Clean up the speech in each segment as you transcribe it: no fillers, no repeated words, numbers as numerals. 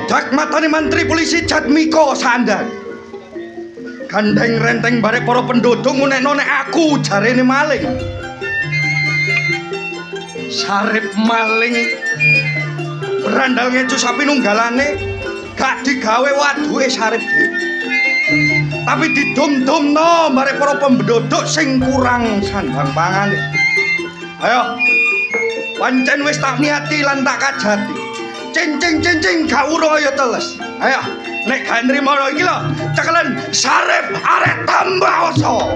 Sidak matani Menteri Polisi Jatmiko Sandar. Gandeng renteng barek para penduduk ngunekno nek aku jarene maling. Sarip maling berandal ngecu sapi nunggalane gak digawe waduhe Sarip dhewe. Tapi didum-dumno barek para penduduk sing kurang sandang pangane. Ayo. Pancen wis tak niati lan tak kajati. Cincing gak uruh ya teles. Ayo, nek gak nrimo iki lho, cekelen Sarip arek tambah oso.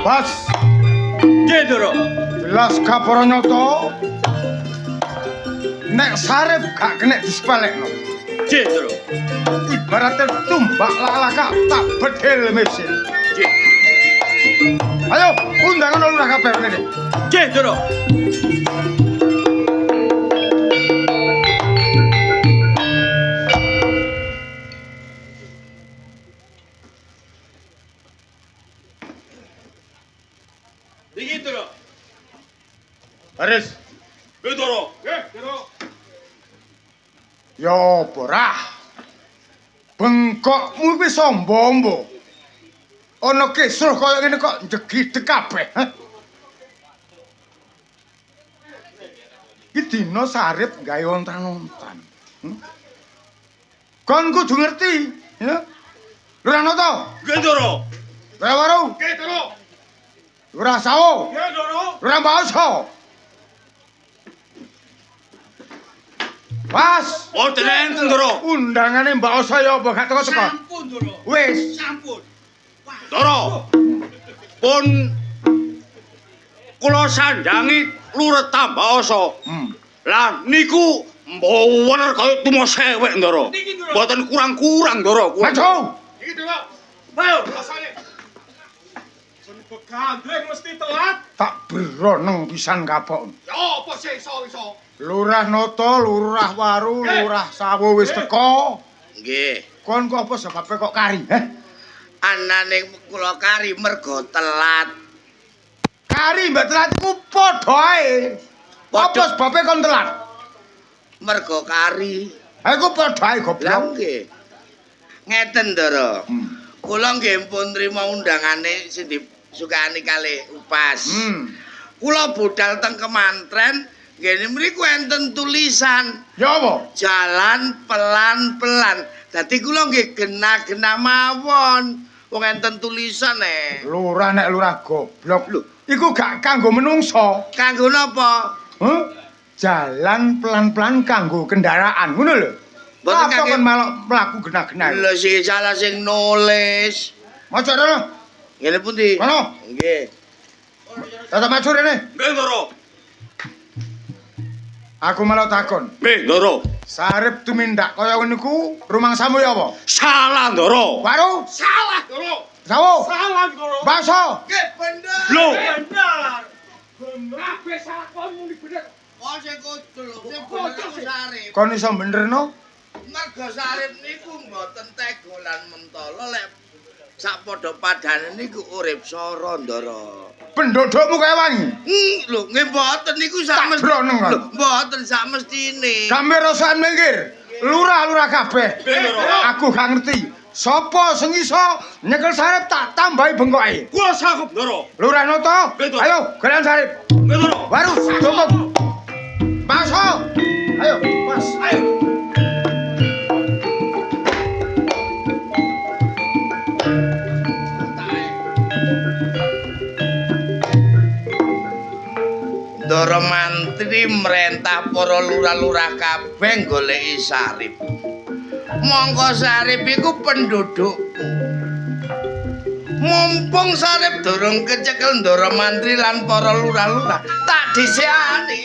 Bas, Jedro. jelas kaporo nyoto. Nek Sarip gak kena disepelekno. Jedro. Ibaratnya tumbak lalaka tak bedil mesin. Ayo, undangan lurah kabeh rene. Jedro. Begitu loh. Haris, Bedoro. yo porah. Bengkokmu wis sombong mbok. Ana kisruh kaya ngene kok njegideg kabeh. Iki dina Sarip gawe ontan-ontan. Kon kudu ngerti, ya. Lurah Noto, Bedoro. Lurah Waru, Bedoro. Lurah Sawo, Bedoro. Lurah Baoso. Pas, Wonten enten, Doro. undangane Mbak Oso ya apa gak teko-teko? Sampun, Doro. Wis, Sampun. Doro. Pun kula sandangi Lurah Tambaoso. Lah niku mbower kaya tumo sewek, Doro. Mboten kurang-kurang, Doro. maju. Iki Doro. Ayo, rasane. Sun begandreng mesti telat. Tak beroneng pisan kapok. Ya apa sih iso-iso? Lurah Noto, Lurah Waru, Lurah Sawo wis teko. Nggih. Kon kok apa sebabe kok kari, heh? Anane kula kari mergo telat. Kari mbak telat iku padha ae. Apa sebabe kon telat? Mergo kari. Ha iku padha ae Lah goblok. nggih. Ngeten, Ndara. Kula nggih pun nrimo undangane sing disukani kalih Upas. Kula budal teng kemantren, ngene mriku enten tulisan Ya apa? jalan pelan-pelan. Dadi kula nggih genah-genah mawon. Wong enten tulisan Lurah nek lurah goblok. Lho. Iku gak kanggo menungso. Kanggo napa? Huh? Jalan pelan-pelan kanggo kendaraan, ngono lho. Mboten Apa kangge- kon malah mlaku genah-genah? Lha sing salah sing nulis. Maca rono. Ngene pundi? Kono. Nggih. Tetep maju rene. Bedoro. Aku malah takon. Bedoro. Sarip tumindak kaya ngene iku rumangsamu ya apa? Salah, Doro. Waru, Salah, Doro. Sawo, Salah, Doro. Baso. Nggih bener. Lho. Benar. Kabeh salah kon muni bener. Kok sing kudul, sing bener iku Sarip. Kon iso benerno? Mergo Sarip niku mboten tegolan mentala lek sak padha padane niku urip sara, Ndara. Pendudukmu kaya wangi. Lho, nggih mboten niku sak Tak broneng, Mas. Lho, mboten sak mestine. Kami rasaan minggir. Lurah-lurah kabeh. Aku gak ngerti. Sopo sing iso nyekel Sarip tak tambahi bengkoke. Kula sanggup, Doro. Lurah Noto. Betul. Ayo, kalian Sarip. Bedoro. Waru, tutup. Baso. Ayo, Mas. Ayo. Ndara mantri mrentah para lurah-lurah kabeh goleki Sarip. Monggo Sarip iku penduduk. Mumpung Sarip durung kecekel Ndara mantri lan para lurah-lurah, tak dhisikani.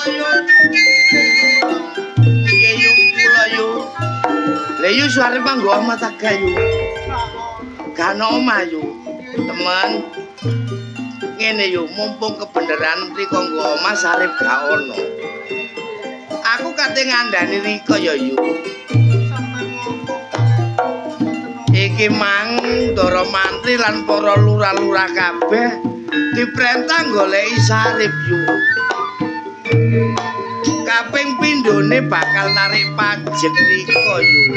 Iya yuk, kula yuk. Lah yuk suara panggo omah tak gayu. Kano omah yuk. Temen. Ngene yuk, mumpung kebeneran mriko nggo omah Sarip gak ono. Aku kate ngandani Rika ya yuk. Iki mang Ndara Mantri lan para lurah-lurah kabeh diperintah goleki Sarip yuk. Kaping pindhone bakal narik pajek Rika yuk.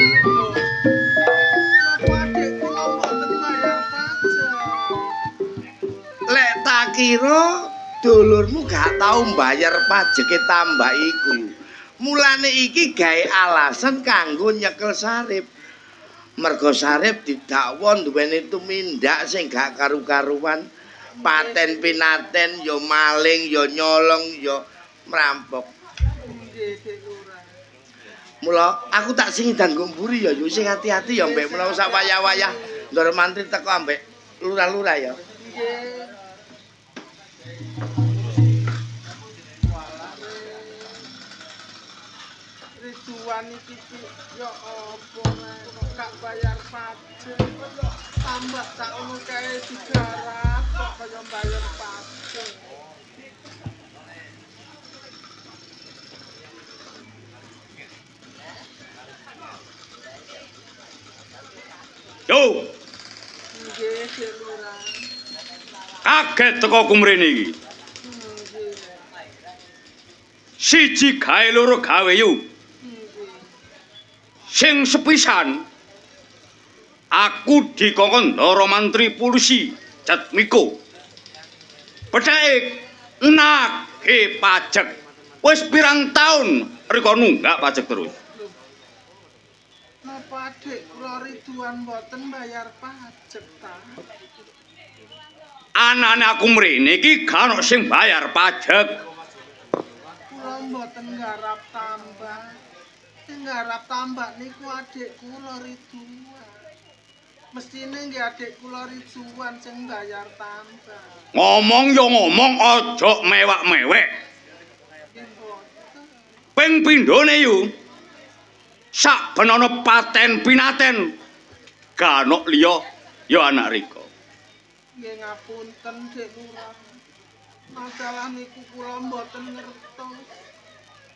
Lek tak kira dulurmu gak tau mbayar pajeke tambah iku. Mulane iki gawe alasan kanggo nyekel Sarip. Mergo Sarip didakwa duweni tumindak sing gak karu-karuan. Paten pinaten ya maling ya nyolong ya merampok. Mula aku tak singidan mburi ya yo sing hati-hati ya mbek menawa sak wayah-wayah Ndara Mantri teko ambek lurah-lurah ya. Rituan iki ya apa gak bayar pajak. Tambah tak ono kae digarap kok kaya bayar pajak. Yo, Nggih, Lurah. kaget teko kumrene iki. Siji gawe loro gawe yo. Sing sepisan aku dikongkon Ndara Mantri Polisi Jatmiko. Pedhae nagih pajak. Wis pirang taun rika nunggak pajak terus. Napa adik kula Ridwan mboten bayar pajak ta? Anane aku mrene iki gak ono sing bayar pajak. Kula mboten nggarap tambah. Sing nggarap tambah niku adik kula Ridwan. Mestine nggih adik kula Ridwan sing bayar tambah. Ngomong yo ngomong aja mewak-mewek. Nggih mboten. Ping pindhone yo sak ben ana paten pinaten gak ono liya ya anak Rika. Nggih ngapunten Dik Lurah. Masalah niku kula mboten ngertos.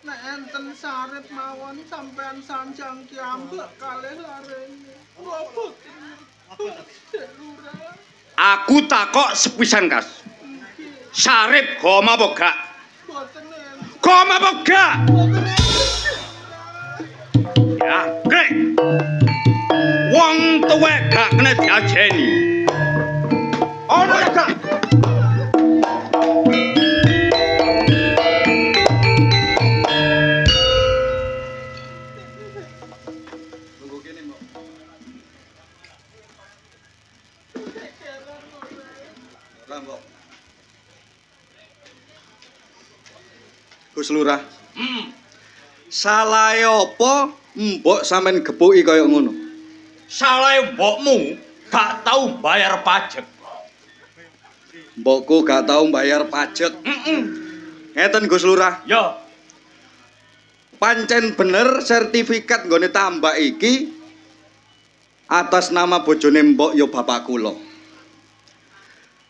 Nek enten Sarip mawon sampean sanjang kiambek kalih larene. Kula boten ngertos Dik Lurah. Aku takok sepisan kas. Sarip goma apa gak? Boten enten. Goma apa gak? Boten enten. Ya, grek. Wong tuwek gak kena diajeni. Ono ya gak? Gus Lurah. Salahe apa mbok sampean gepuki kaya ngono? Salahe mbokmu gak tau bayar pajak. Mbokku gak tau bayar pajak. Ngeten Gus Lurah. Ya, Pancen bener sertifikat nggone tambak iki atas nama bojone mbok ya bapak kula.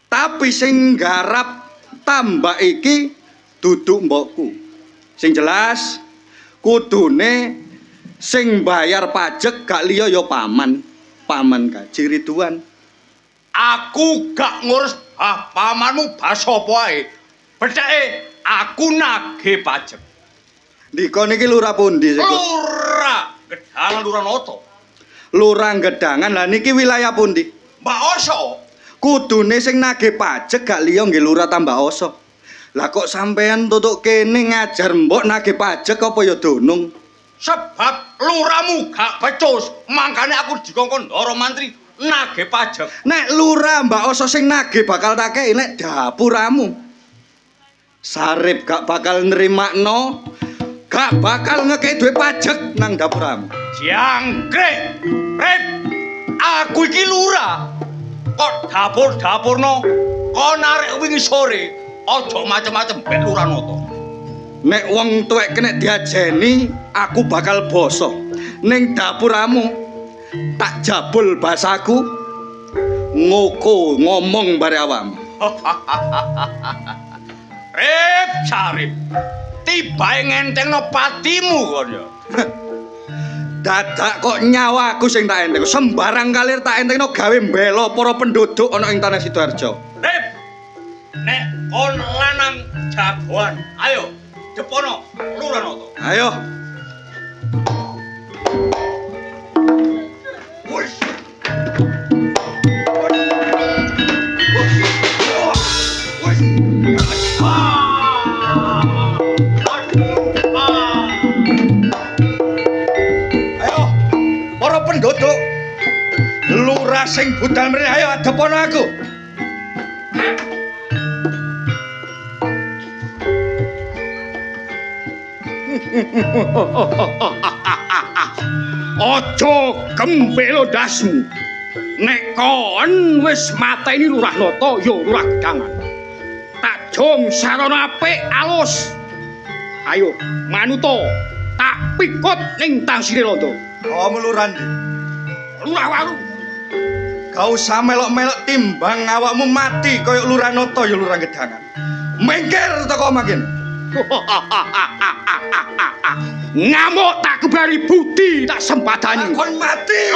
Tapi sing nggarap tambak iki duduk mbokku. Sing jelas kudune sing bayar pajak gak liya ya paman Kaji Ridwan. aku gak ngurus pamanmu basa apa ae. Bedake aku nagih pajak. Ndika niki lurah pundi sik? Lurah Gedangan Lurah Noto. Lurah Gedangan. Lah niki wilayah pundi? Mbak Oso. Kudune sing nagih pajak gak liya nggih Lurah Tambah Oso. Lah kok sampean tutuk kene ngajar mbok nagih pajak apa ya donung? Sebab lurahmu gak becus, makane aku dikongkon Ndara Mantri nagih pajak. Nek Lurah Mbak Oso sing nagih bakal takei nek dapuramu. Sarip gak bakal nerimakno, gak bakal ngekei duit pajak nang dapuramu. Jangkrik, Rip, aku iki lurah. Kok dapur-dapurno, kok narik wingi sore, aja macem-macem mbek Lurah Noto. Nek wong tuwek kena diajeni, aku bakal basa. Ning dapuramu tak jabul basaku. Ngoko ngomong bare awam. Rip Sarip. Tibae ngentengno patimu kon ya. Dadak kok nyawaku sing tak enteng. Sembarang kalir tak entengno gawe mbela para penduduk ana ing tanah Sidoarjo. Rip. Nek kon lanang jagoan, ayo depono Luranoto. Ayo. Wis. Ayo. Para penduduk. Lurah sing budal mrene ayo adepono aku. Ojo gembelo dasmu. Nek kon wis mateni Lurah Nata ya Lurah Gedangan. Tak jong sarana apik alus. Ayo manuta tak pikut ning tangsire londo. Kamu lurah ndi? Lurah Waru. Kau usah melok-melok timbang awakmu mati kaya Lurah Nata ya Lurah Gedangan. Mengker teko makin. Ngamuk tak kebari budi tak sempadani. Kon mati.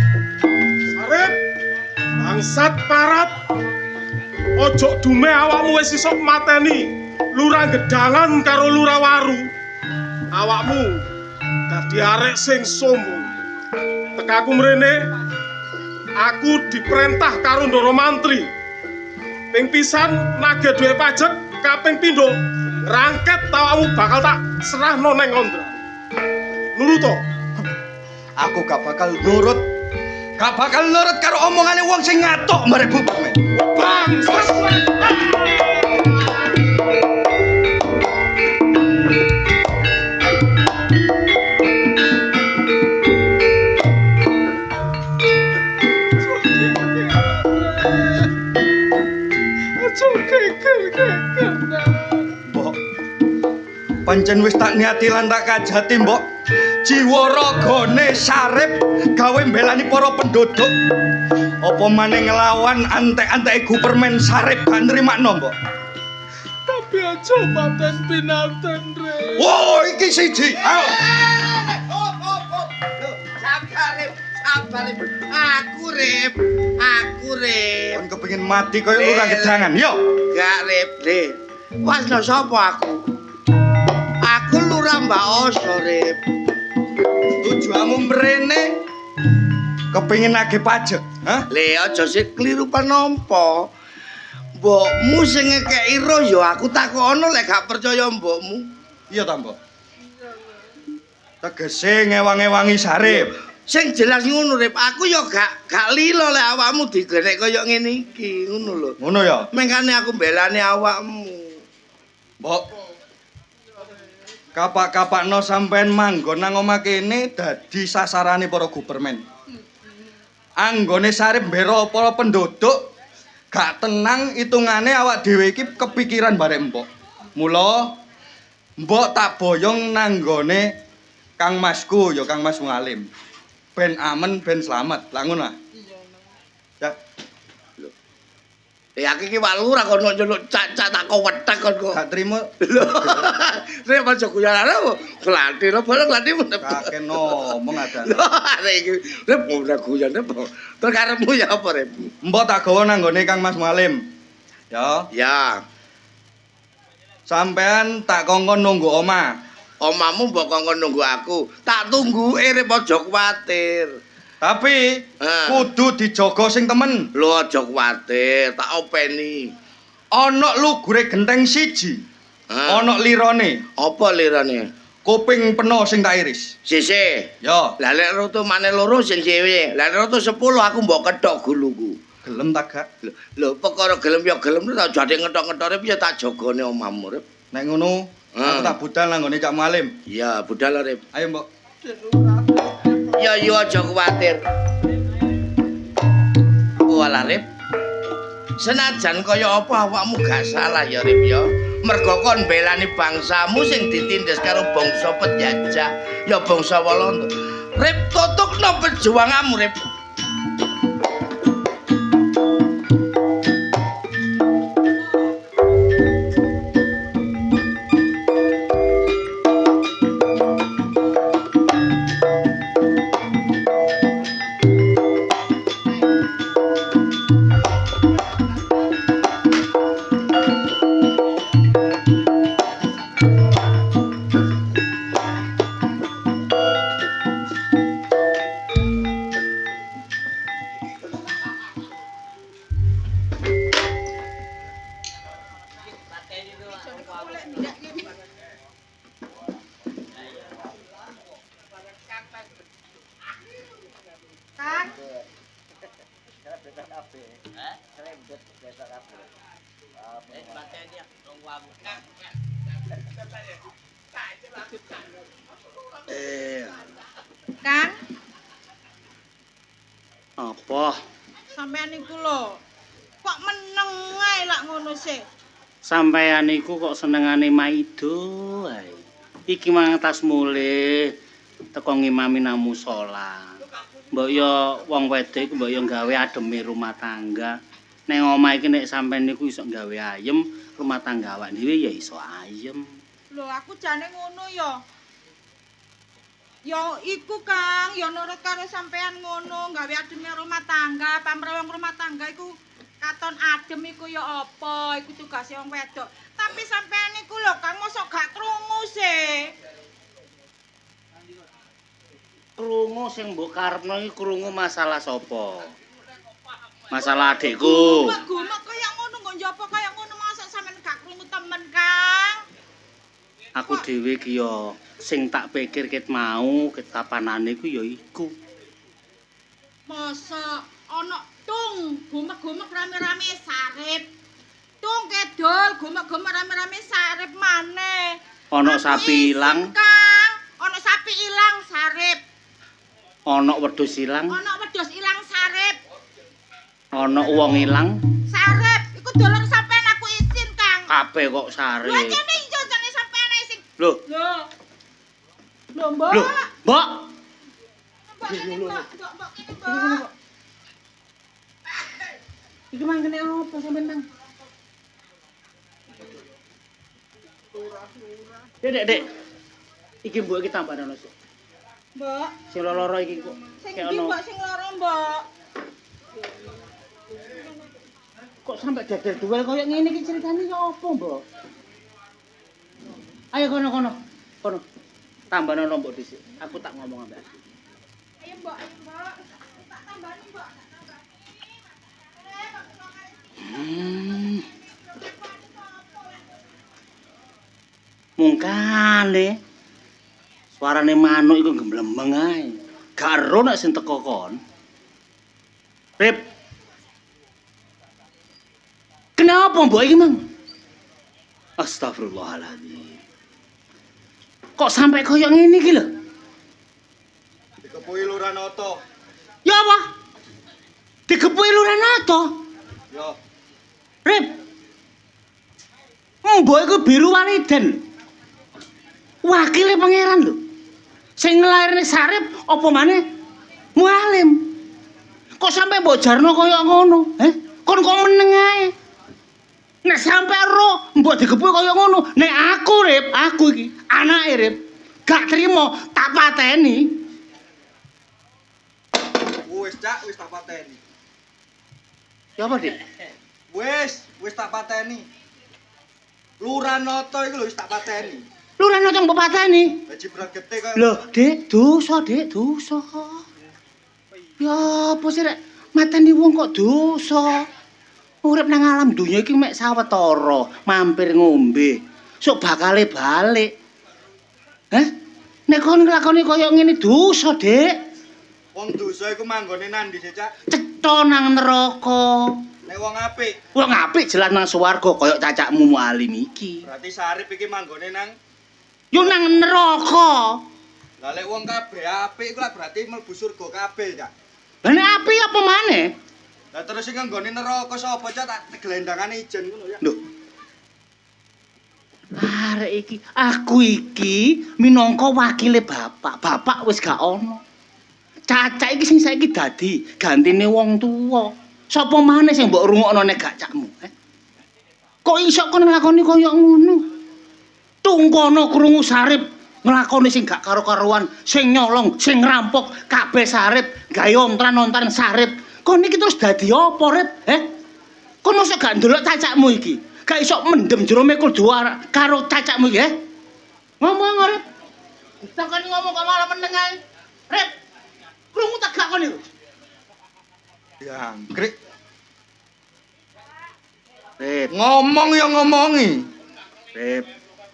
Sarip, bangsat parat. Ojo dume awakmu wis iso mateni Lurah Gedangan karo Lurah Waru. Awakmu dadi arek sing sombong. Tekaku mrene, aku diperintah karo Ndoro Mantri. Ping pisan nagih duwe pajak, kaping pindho rangket awakmu bakal tak serahno nang Ondra. Nuruto. Aku gak bakal nurut. Gak bakal nurut karo omongane wong sing ngatuk marek bubuk. Bangsat. Mbok. Pancen wis tak niati lan tak kajati, Mbok. Jiwa ragane Sarip gawe mbelani para penduduk. Apa maneh nglawan antek-anteke Gupermen Sarip gak nrimakno, Mbok. Tapi aja paten pinanten, Re. Wo, iki siji. Ayo. Sabar, Rip. Aku, Rip. Kon kepengin mati kaya Lurah Gedangan, yo. Gak, Rip, Rip. Wasno sapa aku? Aku Lurah Mbak Oso, Rip. Tujuanmu mrene kepengin nagih pajak, hah? Le aja sik kliru panompo. Mbokmu sing ngekeki ro ya aku takono lek gak percaya mbokmu. Iya ta, Mbok? Tegese ngewangi-wangi Sarip. Sing jelas ngono, Rip. Aku ya gak lilo lek awakmu diglenek kaya ngene iki, ngono lho. Ngono ya? Mengkane aku belani awakmu. Mbok. Kapak-kapakno sampean manggon nang omah kene dadi sasarane para Gupermen. Anggone Sarip mbero para penduduk gak tenang hitungane awak dhewe iki kepikiran barek Mbok. Mula Mbok tak boyong nanggone Kang Masku ya Kang Mas Ngalim. Ben amen ben slamet. Lah ngono ah. Ya, Ya iki Pak Lurah kono nyeluk cacak tak kewethek kon kok. gak trimo Rip aja guyanane glati lho bareng glati menep. kakek ngomong ada. Lho arek iki Rip ora guyane apa. Terus karepmu ya apa, Rip? Mbok tak gawa nanggone Kang Mas Ngalim. Ya, Ya, sampean tak kongkon nunggu omah. omamu mbok kongkon nunggu aku. Tak tunggu Rip aja kuwatir. Tapi kudu dijaga sing temen. Lho aja kuwatir, tak openi. Ana lugure genteng siji. Ana lirane. Apa lirane? Kuping peno sing tak iris. Sise. Ya, Lah lek roto maneh loro sing dhewe. Lah roto 10 aku mbok kethok guluku. Gelem ta gak? Lho perkara gelem ya gelem ta jane ngetok-ngetore piye tak jagane omahmu Rip. Nek ngono, aku tak budal nang nggone Cak Malim. Iya budal Rip. Ayo, Mbok. Dek Lurah. Ya yo aja kuwatir. Walah Rip. Senajan kaya apa awakmu gak salah ya Rip ya. Mergo kon belani bangsamu sing ditindas karo bangsa penjajah, ya bangsa Walanda. Rip tutukno perjuanganmu Rip. Kang. Kang, Apa? sampean niku lho. Kok meneng ae lak ngono sih? Sampeyan iku kok senengane maido ae. Iki mang tas mulih teko ngimami namu musala. Mbok yo wong wedok iku mbok yo gawe ademe rumah tangga. Nek omah iki nek sampeyan niku iso gawe ayem, rumah tangga awak dhewe ya iso ayem. Lho aku jane ngono ya. Ya iku Kang, ya nurut karo sampean ngono, gawe ademe rumah tangga, pamrewang rumah tangga iku katon adem iku ya apa, iku tugase wong wedok. Tapi sampean niku lho Kang mosok gak krungu sih. Krungu sing mbok karepno iki krungu masalah sapa? Masalah adikku. Gumek kaya ngono nggo njopo kaya ngono mosok sampean gak krungu temen Kang. Aku dhewe ki yo sing tak pikir ket mau ketapanane ku ya iku. Mosok ana tung gumek-gumek rame-rame sarip. Tung kedol gumek-gumek rame-rame sarip maneh. Ana Aku sapi isin, ilang, Kang. Ana sapi ilang sarip. ana wedhus ilang, Ana wedhus ilang sarip. ana wong ilang, Sarip iku dolar sampean aku isin, Kang. kabeh kok Lho sare. kene ijo jane sampean isin. Lho, Lho. Lho, Mbok. lho, Mbok. Mbok kene, Mbok. Mbok kene, Mbok. Iki mangkene apa sampean nang? Dek. Iki mbok iki tambah ono sik. Mbok, Sing loro iki kok. sing kayak ndi ono. Mbok sing loro, Mbok? Kok sampe dadar duel koyo ngene iki ceritane ya apa, Mbok? Ayo kono. Kono. Tambah ono mbok dhisik. Aku tak ngomong ambek aku. Ayo, Mbok, ayo, Mbok. Tak tambani, Mbok. Mungkane suarane manuk iku gemblembeng ae. Gak ero nek sing teko kon. Rip. Kenapa mbok iki, Mang? Astagfirullahaladzim. Kok sampai koyo ngene iki lho? Dikepuki Lurah Noto. Ya apa? Digepuki Lurah Noto. Yo, Rip. Mbok iku biru waliden. Wakile pangeran lho. Sing nglairne Sarip apa maneh Mualim. Kok sampe mbok jarno kaya ngono? Kon kok meneng ae. Nek sampe ro mbok digepuki kaya ngono, nek aku Rip, aku iki anake Rip, gak trimo tak pateni. wis Cak, wis tak pateni. Ya apa, Dik? Wis tak pateni. Lurah Noto iku lho wis tak pateni. Lurah Noto mbok pateni. Haji berat gede kaya. Lho, Dik, dosa, Dik, dosa. Ya apa sih rek mateni wong kok dosa. Urip nang alam dunya iki mek sawetara, mampir ngombe. Sok bakale balik. Nek kon nglakoni kaya ngene dosa, Dik. Wong dosa iku manggone nandi sih, Cak? Cetha nang neraka. Nek wong apik, Wong apik jelas nang swarga kaya cacakmu mualim iki. berarti Sarip iki manggone nang Yo nang neraka. Lah lek wong kabeh apik iku lah berarti mlebu surga kabeh, Cak. Lah nek apik apa maneh? Lah terus sing nggone neraka sapa, Cak? Tak gelendangane ijen ngono ya. Lho. Arek iki, aku iki minangka wakile bapak. Bapak wis gak ono. Cacak iki sing saiki dadi gantine wong tuwa. Sapa maneh sing mbok rungokno nek gak cakmu, Kok iso kono nglakoni kaya ngono? Tungkono krungu Sarip nglakoni sing gak karo-karuan, sing nyolong, sing ngerampok kabeh Sarip, gawe ontran-ontran Sarip. Kon iki terus dadi apa, Rip? Kon mosok gak ndelok cacakmu iki? Gak iso mendem jero mekul dua karo cacakmu iki, Ngomong, Rip. Takoni ngomong kok malah meneng ae. Rip. Krungu tak gak kon iku? Ya, krik. Rip, Ngomong ya ngomongi. Rip,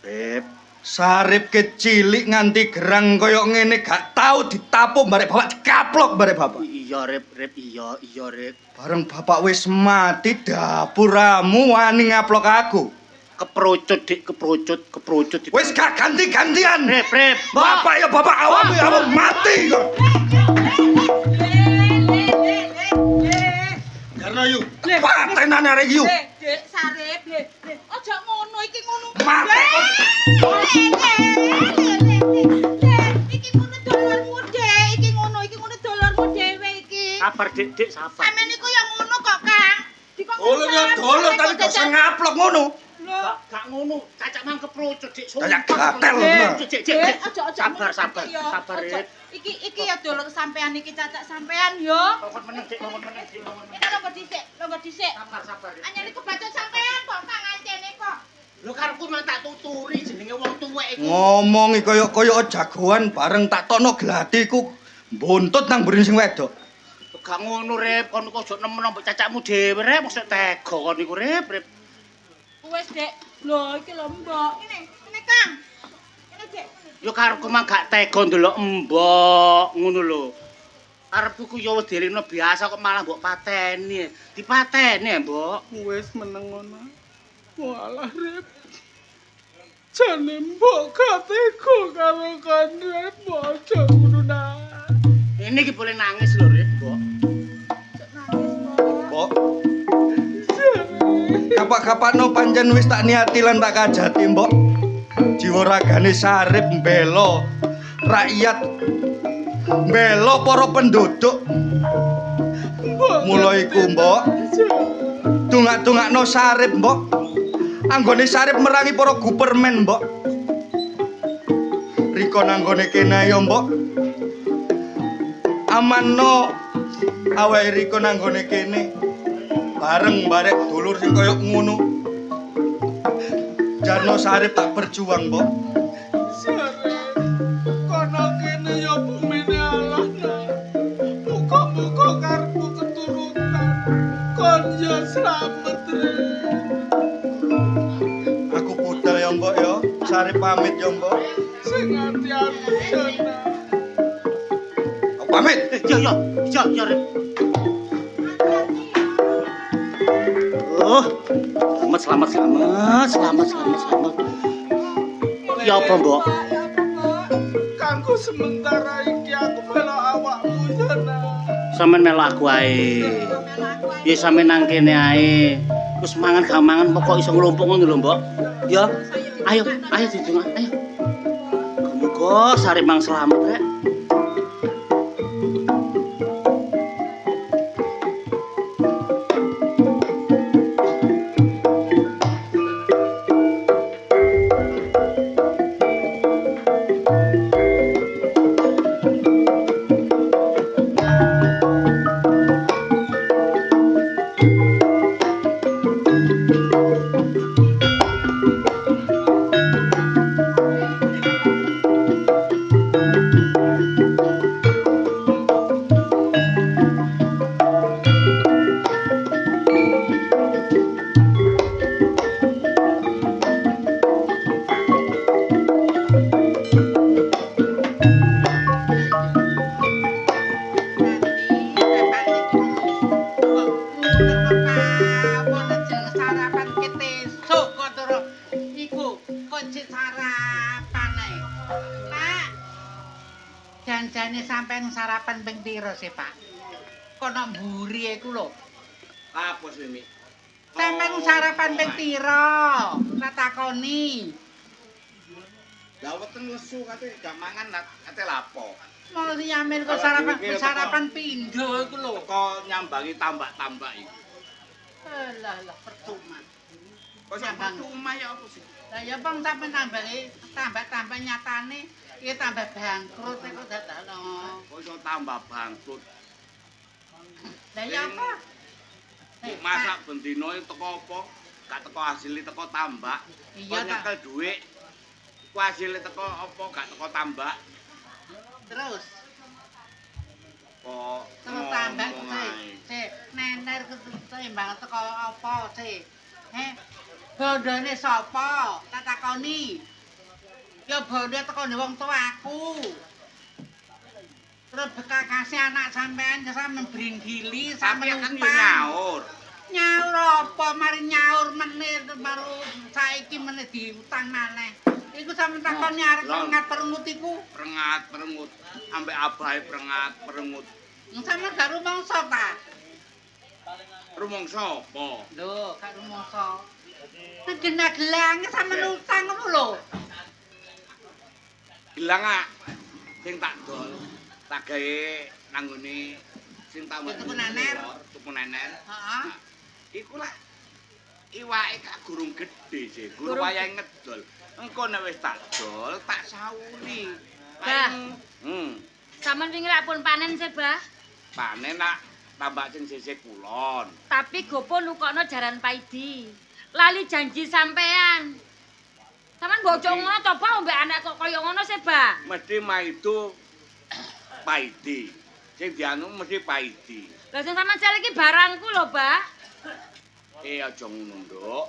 Rip. Sarip kecilik nganti gerang kaya ngene gak tau ditapuk barek bapak dikaplok barek bapak. Iya, Rip, iya, Rip. Bareng bapak wis mati dapuramu wani ngaplok aku. Keprocut, Dik, keprocut. Wis gak ganti-gantian. Rip. Bapak ya bapak awakmu ya awakmu mati kok. Karena yuk, patenan arek yuk. Dek, Sarip, aja ngono iki ngono. Mati. Iki ngono dolarmu, Dek. Iki ngono dolarmu dhewe iki. Sabar, Dik, sabar. Sampeyan niku ya ngono kok, Kang. Dikon Dolo ya dolo tapi kok sing ngaplok ngono. Lho, Gak ngono, cacak mang keprocut, Dik. Kayak gatel. Dek, aja Sabar, ya. sabar, Rip. Iki ya dolor sampean iki cacak sampean yo. Ngomong meneng, Dik. Kita longgo dhisik. Sabar, Dik. Anyar iku bacot sampean kok Kang ancene kok. Lho karepku mang tak tuturi jenenge wong tuwek iku. Ngomongi kaya jagoan bareng tak tono gladiku buntut nang mburi sing wedok. Gak ngono, Rip. Kon kok aja nemen mbok cacakmu dhewe, Rip. Mosok tega kon iku, Rip. Wes, Dek. Lho, iki lho, Mbok. Ngene, Kang. Ngene, Dek. Yo karepku mang gak tega ndelok mbok, ngono lho. Karepku ku yo wis dirino biasa kok malah mbok pateni. Dipateni, Mbok. Wis meneng ngono. Walah, Rip. Jane mbok gak tega karo kandhane mbok aja ngono nah. Ini iki boleh nangis lho, Rip, Mbok. Mbok. Kapak-kapakno pancen wis tak niati lan tak kajati, Mbok. Jiwa ragane Sarip mbela rakyat, mbela para penduduk. Mula iku, Mbok. Tungak-tungakno Sarip, Mbok. Anggone Sarip merangi para gupermen, Mbok. Riko nanggone kene ya, Mbok. Amanno awake riko nanggone kene. Bareng barek dulur sing kaya ngono. Jarno Sarip tak berjuang, Mbok. Sarip, kono kene ya bumine Allah nah. Muga-muga karepmu keturunan. Kon ya slamet, Rip. Aku budal ya, Mbok ya. Sarip pamit ya, Mbok. Sing ati-ati jana. Aku pamit. Iya, Rip. Selamat. Ya apa, Mbok? Kanggo sementara iki aku melok awakmu jana. Sampeyan melok aku ae. Ya sampeyan nang kene ae. Wis mangan gak mangan pokok iso nglumpuk ngono lho, Mbok. Ya. Ayo didungan, ayo. Muga Sarip mang selamat, Rek. cek sarapan ae. Pak. Janjane sampean sarapan ping pira sih, Pak? Kono mburi iku lho. Apa sih, Mi? Sampean sarapan ping pira? Tak takoni. Lah weten lesu kate gak mangan kate lapo. Mau yamin kok sarapan pindho iku lho. Kok nyambangi tambak-tambak iki. Lah percuma. Kok sampean cuma ya apa sih? Lah ya bang sampean tambah nyatane iki tambah bangkrut iku dadakno. Kok iso tambah bangkrut. Lah ya apa? Masak bendino teko apa? Gak teko hasilnya teko tambak. Iya, Kok nyekel dhuwit. Ku hasilnya teko apa? Gak teko tambak. Terus Kok terus tambah sih nener ketimbang teko apa sih? Bondone sapa? Tak takoni. Ya bonde tekone wong tuaku. Terus bekakase anak sampean sampean bringgili sampean kan yo nyaur. Nyaur apa mari nyaur meneh baru saiki meneh diutang maneh. Iku sampean takoni arep ngat-perengut iku. Perengut ambek abahe perengut. Sampeyan gak rumangsa ta? Rumangsa apa? Lho, gak rumangsa. Genak gelang sampean utang ngono lho. Gilang ah sing tak dol. Tak gawe nang ngene sing tambah Tuku nener. Tuku nener. Heeh. Iku lah iwake kak gurung gedhe sih, gurung wayahe ngedol. Engko nek wis tak dol, tak sauri. Bah. Saman wingi lak pun panen sih, Bah. Panen nak tambak sing sisih kulon. Tapi gopo nukokno jaran paidi. Lali janji sampean. Saman bocok ngono to, Bah, mbek anak kok kaya ngono sih, Bah. Mesti maido paidi. Sing dianu mesti paidi. Lah sing sampean jare iki barangku lho, Bah. Aja ngono, Nduk.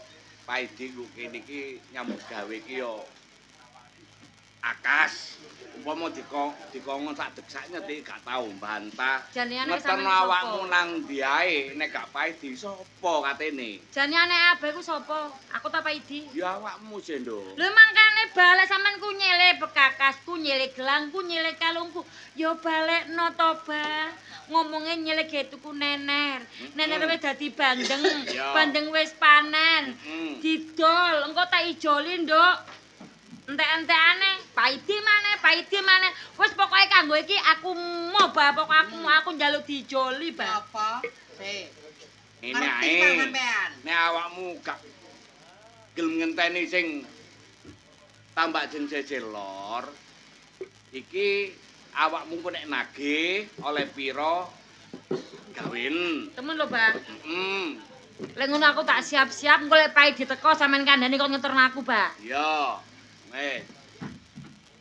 Paidi ku kene iki nyambut gawe iki yo akas. Umpama dikongon sak deksake nyetik gak tau bantah. Janiane Ngeterno sampean awakmu nang ndi ae nek gak paidi sapa katene? Janiane abe ku sapa? Aku ta paidi. Ya awakmu sih, Nduk. Lho mangkane balik sampean ku nyele bekakasku, nyele gelangku, nyele kalungku. Ya balekno to, Bah. Ngomongnya nyele ge tuku nener. Nener wis dadi bandeng. Ya. Bandeng wis panen. Didol, engko tak ijoli, Nduk. Entek-entekane, paidi maneh. Wis pokoke kanggo iki aku mau, Bah. Pokoke aku njaluk dijoli, Bah. Apa? Sih. Ini Ngerti ae. ta sampean? Nek awakmu gak gelem ngenteni sing tambak jeng lor, iki awakmu kok nek nagih oleh pira gawin. Temen lho, Bah. Heeh. Lek ngono aku tak siap-siap engko lek paidi teko sampean kandhani kok ngeterno aku, Bah. Ya.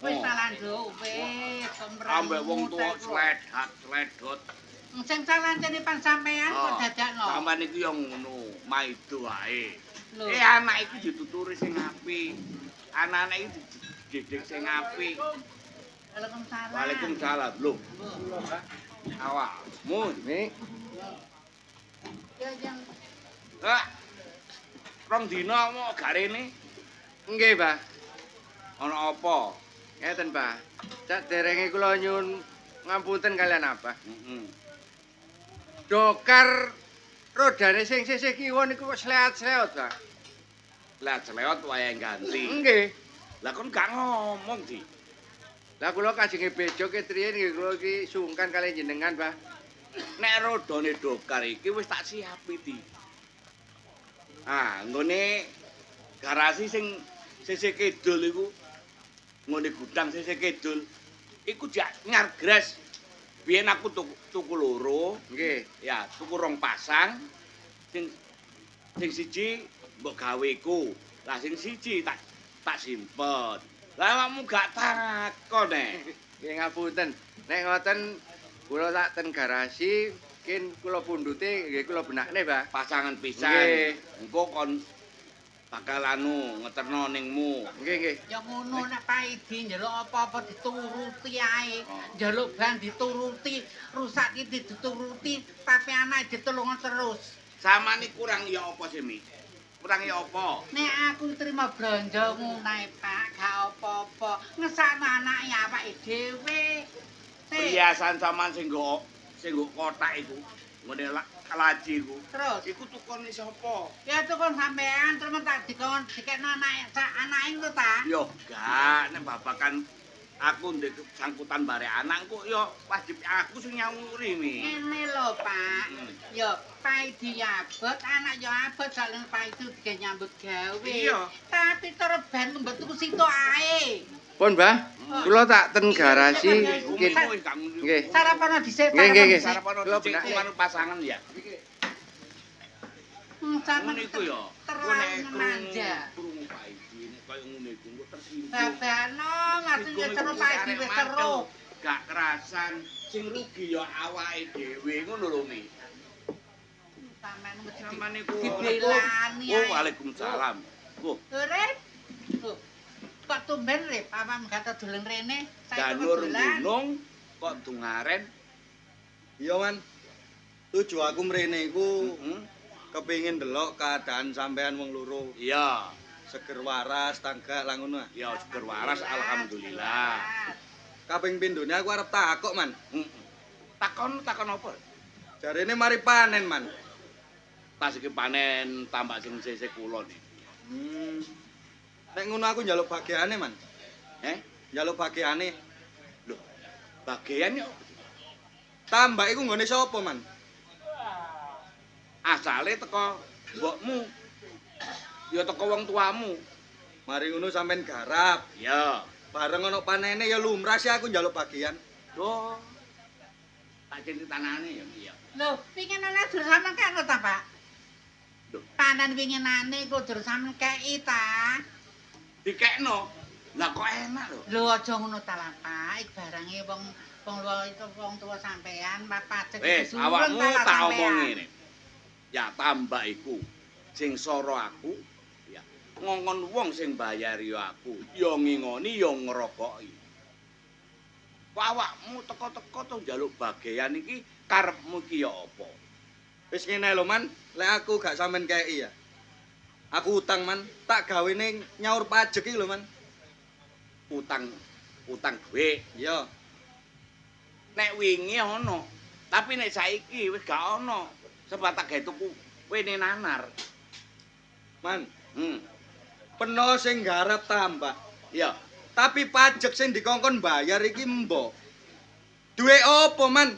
Wis salah nduk, wis. Ambek wong tuwa sledot. Sing salancene pan sampean kok dadakno. Sampeyan iki ya ngono, maido wae. Lho. Anak iki dituturi sing apik. Anak-anak iki dididik sing apik. Waalaikumsalam. Waalaikumsalam. Lho. Awakmu iki Ya yang rong dina mau gak rene. Nggih, Bah. Ana apa? Ngeten, Bah. Saderenge kula nyuwun ngapunten kalian Abah. Heeh. Dokar rodane sing sisih kiwa niku kok sleot-sleot, Bah. Lah celewat wayahe ganti. Nggih. Lah kon gak ngomong, Di. Lah kula kajenge bejo ketriyen nggih kula iki sungkan kali jenengan, Bah. Nek rodone dokar iki wis tak siapi, Di. Ah, nggone garasi sing sisih kidul iku ngene gudang sisih kidul iku jak nyargres. Biyen aku tuku loro, Nggih. ya tuku rong pasang. Sing siji mbok gaweku. Lah sing siji tak simpen. Lah awakmu gak takon Nggih ngapunten. Nek ngoten kula tak ten garasi kin kula pundhute nggih kula benakne, Bah. pasangan pisan. Nggih. Engko kon bakal ngeterno ningmu. Nggih, nggih. ya ngono nek paidi njaluk apa-apa dituruti ae. Njaluk ban dituruti, rusak iki dituruti, tapi anake ditulungi terus. Samane kurang ya apa sih, Mi? Kurangi apa? Nek aku terima blanja ngunae Pak, gak apa-apa. Ngesakno anake awake dhewe. Perhiasan sampean sing nggo kotak iku. Ngene laji iku. Terus Iku tukone sapa? ya tukon sampean terus tak dikekno anake lho ta. Yo gak, nek babakan aku ndek sangkutan bare anakku yo wajib aku sing nyawuri mi. Ngene lho Pak. Yo Paidi abot, anak yo abot saling Paidi dige nyambut gawe. Iya. Tapi terus ben mbet tuku situ ae. Pun, Mbah. Kula tak ten garasi. Nggih. Sarapan dhisik. Nggih. Sarapan Kula dhisik benak. manut pasangan ya. Ngono iku yo. Ku nek krungu Paidi nek koyo ngene iku engko tersinggung. Babano masih yo terus Paidi wis terus. Gak kerasan sing rugi yo awake dhewe ngono lho mi. Sampeyan mesti Sampeyan niku dibelani ae. Waalaikumsalam. Rep. Tuh. Kok tumben Rep, awakmu gak dolen rene? Janur gunung kok dungaren. Iya, Man. Tuju aku mrene iku kepengin ndelok keadaan sampean wong loro. Iya, Seger waras, tanggak lah ngono. ya seger waras alhamdulillah. Kaping pindhone aku arep takok, Man. Takon apa? Jarene mari panen, Man. Tas iki panen tambak sing sisih kula nih. Nek ngono aku njaluk bagiane, Man. Njaluk bagiane. Lho, bagian yo Tambak iku nggone sapa, Man? asale teko mbokmu. Ya teko wong tuamu. Mari ngono sampean garap. Ya. Bareng ana panene ya lumrah sih aku njaluk bagian. Duh. Tak cinti tanane ya iya. Lho, pinginane dur sampean kene ta, Pak? Lho. Panen winginane iku dur sampean kei ta. Dikekno. Lah kok enak lho. Lho aja ngono ta lah, Pak. Ik barange wong tuwa sampean, pajek Wis, awakmu tak omong ngene. Ya tambah iku sing sora aku, ya ngongkon wong sing bayar ya aku, ya ngingoni ya ngerokoki. Kok awakmu teko-teko to njaluk bagian iki karepmu iki ya apa? Wis ngene lho, Man. Lek aku gak sampean kei ya. Aku utang, Man. Tak gawene nyaur pajek iki lho, Man. Utang duit. Iya. Nek wingi ana, tapi nek saiki wis gak ana. Sebab tak gawe tuku wene nanar. Man, Hmm. peno sing garap tambak. Ya, Tapi pajak sing dikongkon bayar iki mbok. Duwe apa, Man?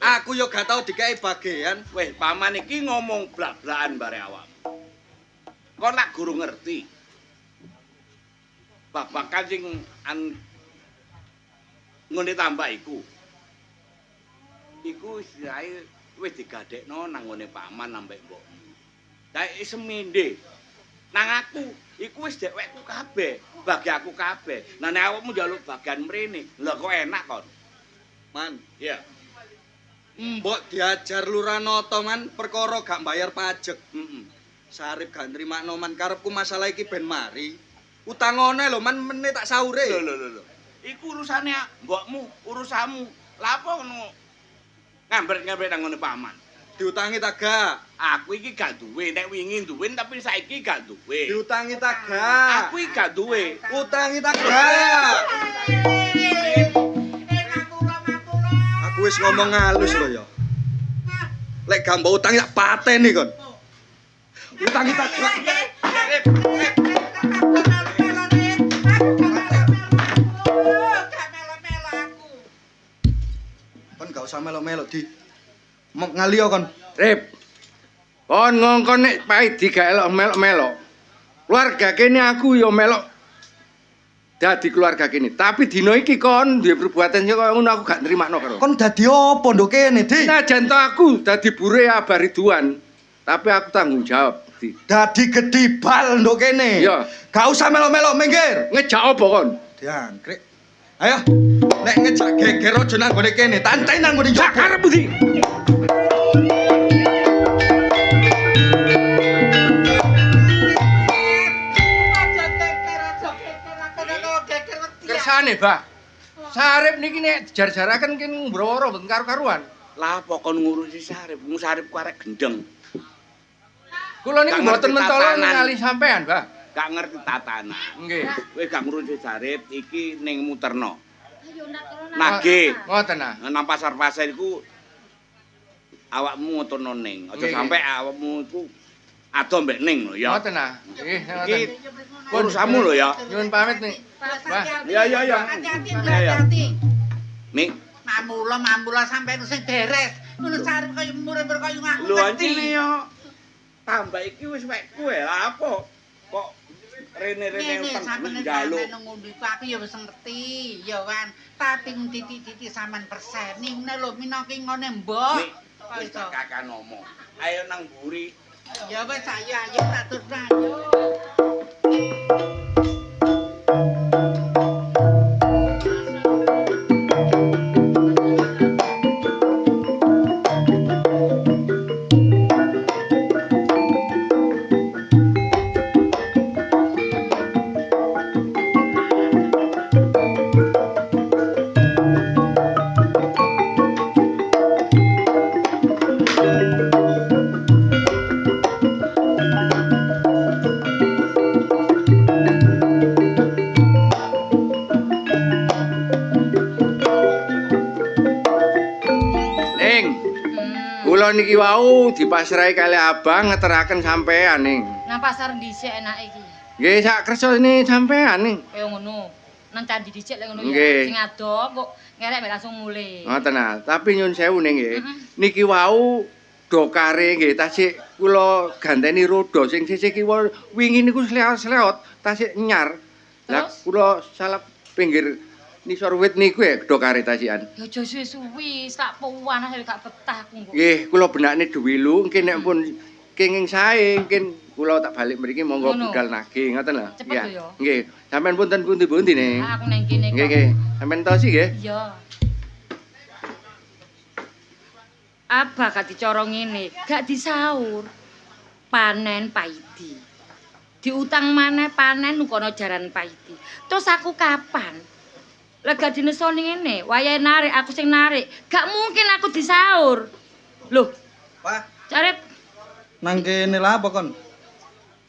Aku yo gak tau dikai bagian. weh paman iki ngomong blak-blakan bare awakmu. Kon lak guru ngerti. Babakan sing ngene tambah iku. Iku istilahé wis digadekno nang ngone paman ambek mbokmu. Lah semende. Nang aku iku wis dhewekku kabeh, bagi aku kabeh. Lah nek awakmu njaluk bagian mrene, lha kok enak kon. Man, Iya. mbok diajar Lurah Noto, Man, perkara gak bayar pajak. Heeh. Sarip gak nrimakno, Man, karepku masalah iki ben mari. Utangone lho, Man, meneh tak sahure. Lho. Iku urusane mbokmu, urusanmu. Lah apa ngono? Ngambret-ngambret nang ngene paman. Diutangi ta gak? Aku iki gak duwe, nek wingi duwe tapi saiki gak duwe. Diutangi ta gak? Aku iki gak duwe. Utangi ta gak? Aku wis ngomong halus lho ya. Lek gak mbok utangi tak pateni kon. Utangi ta gak? Kon gak usah melok-melok di ngalio kon. Rip. Kon ngongkon nek Paidi gak elok melok-melok. Keluarga kene aku ya melok dadi keluarga kene. Tapi dina iki kon duwe perbuatan sing kaya ngono aku gak nrimakno karo. Kon dadi apa nduk kene, Di? Najan to aku dadi bure Abah Ridwan. Tapi aku tanggung jawab, Di. Dadi gedibal nduk kene. Iya. Gak usah melok-melok minggir. Ngejak apa kon? Diangkrek. Ayo, nek ngejak geger aja nang gone kene, tantai nang gone njaba. Karepmu, Di. Kersane, Bah. Sarip niki nek jar-jaraken kin mbroworo mboten karo-karuan. Lah apa kon ngurusi Sarip? Wong Sarip ku arek gendeng. Kula niku Gak mboten ngerti mentolo tatanan. ningali sampean, Mbah. Gak ngerti tatanan. Nggih. Kowe gak ngrujuk Jarip iki ning muterno. Ayo nak terus. Nagih. Ngoten ah. Nang pasar-pasar iku awakmu ngotono ning. Aja Nggih, sampe awakmu iku ado mbek ning lho ya. Ngoten ah. Nggih, Iki ngoten. urusanmu lho ya. Nyuwun pamit nih. Mbah. Ya. Hati-hati. Mik, Mamula sampai sing beres. Ngono sarep kaya murid kaya ngaku. lho anjene yo. Tambah iki wis wek kowe lah apa? Kok rene-rene Ngene utang sampeyan njaluk. sampeyan ngono iku aku ya wis ngerti, ya kan. Tapi titik-titik sampean perseni ngene lho minangka ngene mbok. Mik, wis tak kakak ngomong. Ayo nang mburi. Ya wis ayo tak terus ayo. Ning, kula niki wau dipasrahi kali Abang ngeteraken sampean ning. Nang pasar dhisik enake iki. Nggih, sak kersane sampean ning. Kaya ngono. Nang candi dhisik lek ngono Nggih. ya. Sing ado kok ngerek mek langsung mulih. Ngoten ah. Tapi nyun sewu ning nggih. Heeh. Niki wau dokare nggih tasik kula ganteni roda sing sisih kiwa wingi niku sleot-sleot tasik nyar. Lah Terus? kula salap pinggir nisor wit niku ya dokare tasikan. Ya aja suwi-suwi, sak puan ae gak betah aku kok. Nggih, kula benakne dewilu engke nek pun kenging sae engken kula tak balik mriki monggo Ngono. budal nagih ngoten lho. Cepet lho ya. Nggih, sampean punten pundi-pundi ning. Ah, aku nang kene kok. Nggih, nggih. Sampeyan tosi nggih. Iya. Apa gak dicara ngene, gak disaur. Panen paidi. Diutang maneh panen nukono jaran paidi. Terus aku kapan? Lah gak dinesoni ngene, wayahe narik aku sing narik. Gak mungkin aku disaur. Loh, Pak, Carep, nang kene lha apa kon?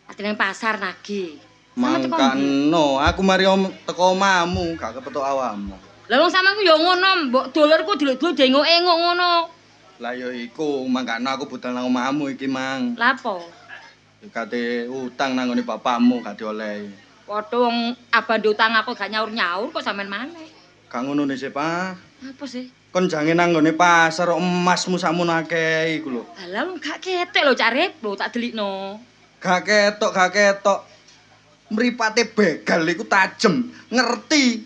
ati nang pasar nagih. Sama teko ndi? Mangkano, aku mari teko omahmu, gak kepethuk awakmu. Lah wong sampean ku ya ngono, mbok dolerku diluk-diluk dengok-engok ngono. Lah ya iku, mangkano aku budal nang omahmu iki, Mang. Lah apa? Kate utang nang ngene bapakmu gak diolehi. Padha wong abang utang aku gak nyaur-nyaur kok sampean maneh. Gak ngono nih sih, Pak. Apa sih? Kon jange nang ngene pasar kok emasmu sakmono akeh iku lho. Lah wong gak ketek lho Carep, lho tak delikno. Gak ketok. Mripate begal iku tajem, ngerti.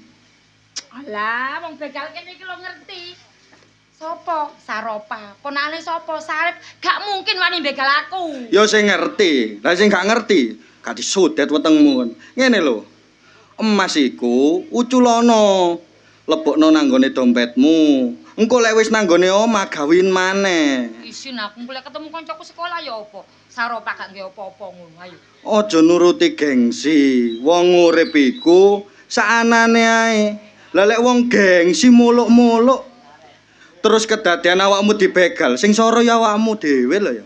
Alah, wong begal kene iki lho ngerti. Sopo? Saropa. Ponakane sopo? Sarep. Gak mungkin wani begal aku. Ya sing ngerti. Lah sing gak ngerti, gak disudet wetengmu kon. Ngene lho. Emas iku uculono. Lebokno nang gone dompetmu. Engko lek wis nang gone omah gawin maneh. Isin aku golek ketemu kancaku sekolah ya apa? Saropa gak nggih apa-apa ngono. Ayo. Aja nuruti gengsi. Wong urip iku saanane ae. Lah lek wong gengsi muluk-muluk terus kedadean awakmu dibegal, sing soro ya awakmu dhewe lho ya.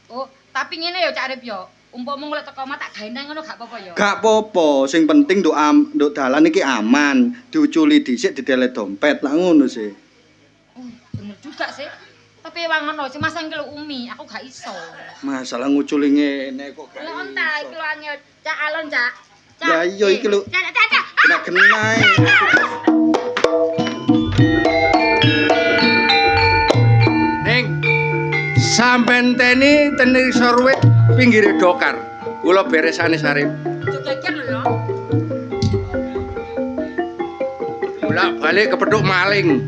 Oh, tapi ngene ya Carep ya. Umpama golek teko omah tak gawe nang ngono gak apa-apa ya. Gak apa-apa, sing penting nduk dalan iki aman, diuculi dhisik didelet dompet, lah ngono sih. Oh, bener juga sih. Tapi wangono sing masang iki lho Umi, aku gak iso. Masalah nguculi ngene kok gak. Lha onta iki lho angel Cak Alon, Cak. Ya iya iki lho. Cak. Kena Ning sampean teni tenir sorwet pinggire dokar. Kula beresane Sarip. Jogeger lho ya. Bolak-balik kepethuk maling.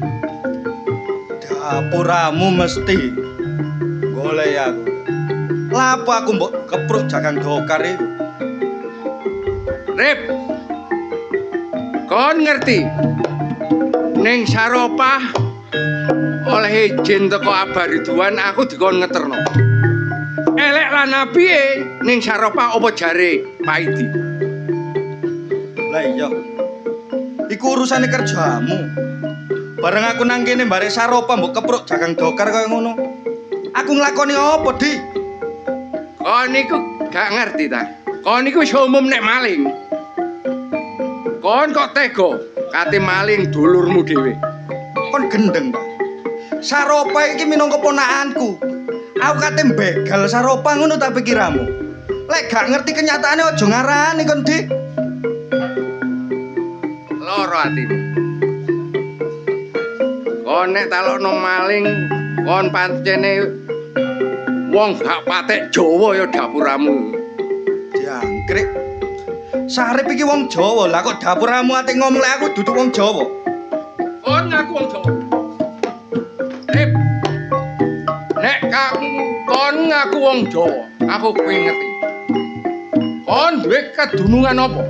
dapuramu mesti golek aku. Lapo aku mbok kepruk jagang dokar iki. Rip. Kon ngerti? Ning Saropah oleh izin teko Abah Ridwan aku dikon ngeterno. Elek lan apiye ning Saropah apa jare Paidi? Lah iya. Iku urusane kerjamu. Bareng aku nang kene bare Saropah mbok kepruk jagang dokar kaya ngono. Aku nglakoni apa, Di? Kon niku gak ngerti ta. Kon niku wis umum nek maling. Kon kok tega kate maling dulurmu dhewe. Kon gendeng ta. Saropa iki minangka ponakanku. Aku kate begal Saropa ngono tak pikiramu. Lek gak ngerti kenyataane aja ngarani kon, Dik. Loro atimu. Kon nek talokno maling, kon pancene wong gak patek Jawa ya dapuramu. Jangkrik. Sarip iki wong Jawa, lah kok dapuramu ate ngomong lek aku duduk wong Jawa. Kon ngaku wong Jawa. Nek kamu kon ngaku wong Jawa, aku kuwi ngerti. Kon duwe kedunungan apa?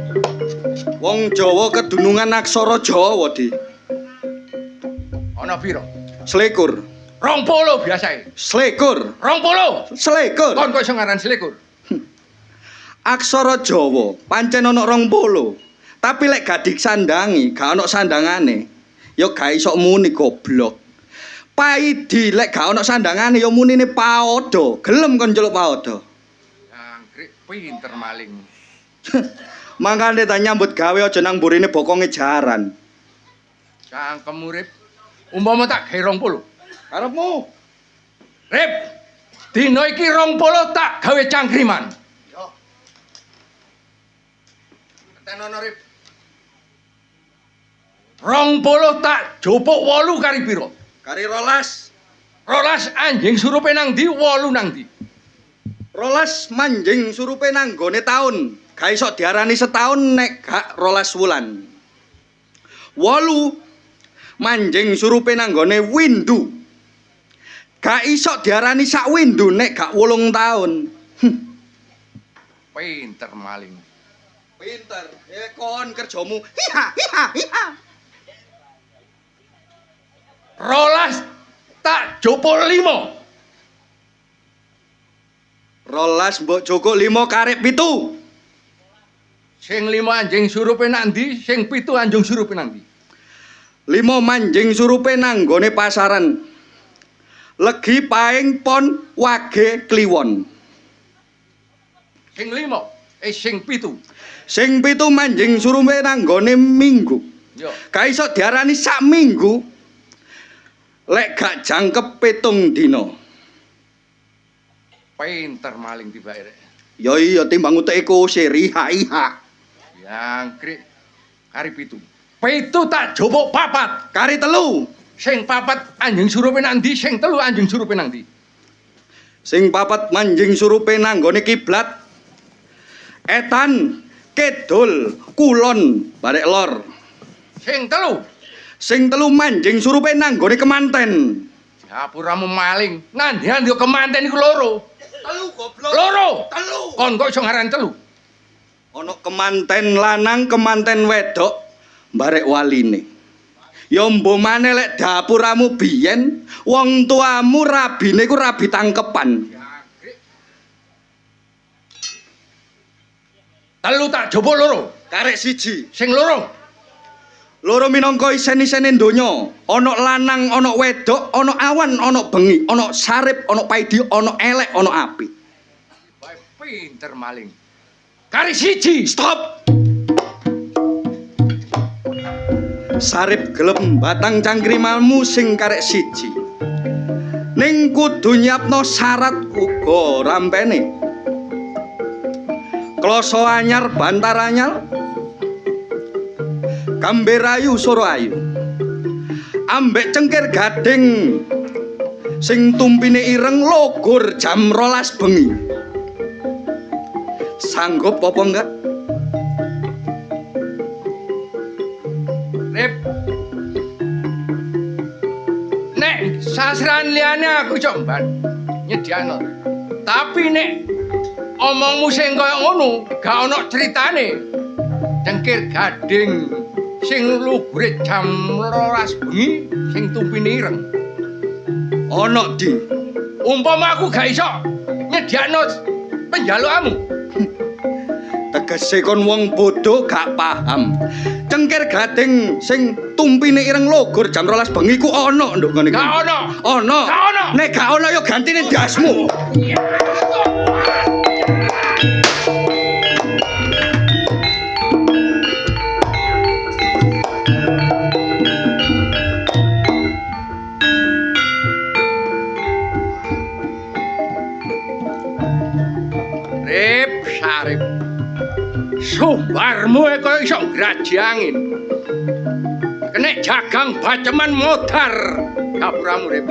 Wong Jawa kedunungan aksara Jawa, Dik. Ana pira? Selikur. 20 biasae. Selikur. 20. Selikur. Kon kok iso ngaran selikur? Aksara Jawa pancen ana 20. Tapi lek gak disandangi, gak ana sandangane, ya gak iso muni goblok. Paidi lek gak ana sandangane ya munine paodo. Gelem kon njeluk paodo. Angkrik pinter maling. Mangkane ta nyambut gawe aja nang mburine bokonge jaran. Cangkem urip. Umpama tak gawe 20. Karepmu. Rip. Dina iki 20 tak gawe cangkriman. Yo. Tenono Rip. 20 tak jupuk 8 kari pira? Kari 12. 12 anjing surupe nang ndi, 8 nang ndi? 12 manjing surupe nang gone taun. Gak iso diarani setahun nek gak 12 wulan. 8 manjing surupe nang gone windu. Gak iso diarani sak windu nek gak 8 taun. Pinter maling. Pinter. Kon kerjamu. Hiha hiha hiha. 12 tak jupuk 5. 12 mbok jukuk 5 karep 7. Sing 5 anjing surupe nang ndi, sing 7 anjing surupe nang ndi? 5 manjing surupe nang gone pasaran. Legi paing pon wage kliwon. Sing 5, sing 7. Sing 7 manjing surupe nang gone minggu. Yo. Gak iso diarani sak minggu. Lek gak jangkep 7 dina. Pinter maling tibake rek. Ya iya timbang uteke kusir iha iha. Jangkrik kari 7. 7 tak jupuk 4. Kari 3. Sing 4 anjing surupe nang ndi, sing 3 anjing surupe nang ndi? Sing 4 manjing surupe nang gone kiblat. Etan, kidul, kulon, barek lor. Sing 3 Sing 3 manjing surupe nang gone kemanten. dapuramu maling. Nandian yo kemanten iku loro. 3 goblok. Loro. 3. Kon kok iso ngaran 3? Ana kemanten lanang, kemanten wedok, barek waline. Ya mbo maneh lek dapuramu biyen wong tuamu rabine ku rabi tangkepan. 3 tak jupuk loro. Karek 1. Sing loro. Loro minangka isen-isene donya, ana lanang, ana wedok, ana awan, ana bengi, ana sarip, ana paidi, ana elek, ana apik. Pinter maling. Kari 1. Stop. Sarip gelem batang cangkrimalmu sing karek 1. Ning kudu nyiapno syarat uga rampene. Kloso anyar bantar anyar. Gamber ayu soro ayu. Ambek cengkir gading sing tumpine ireng logor jam 12 bengi. Sanggup apa enggak? Rip. Nek sasran liyane aku coba nyediakno. Tapi nek omongmu sing kaya ngono, gak ono critane. Cengkir gading sing lugure jam 12 bengi sing tumpine ireng. Ana di. Umpama aku gak iso nyediakno penjalukmu. Tegese kon wong bodoh gak paham. Cengkir gading sing tumpine ireng logor jam 12 bengi ku ana nduk ngene iki. Gak ono. Ana. Gak ono. Nek gak ana ya gantine dasmu. Iya. sok graji angin. Kenek jagang baceman modar gapuramu rep.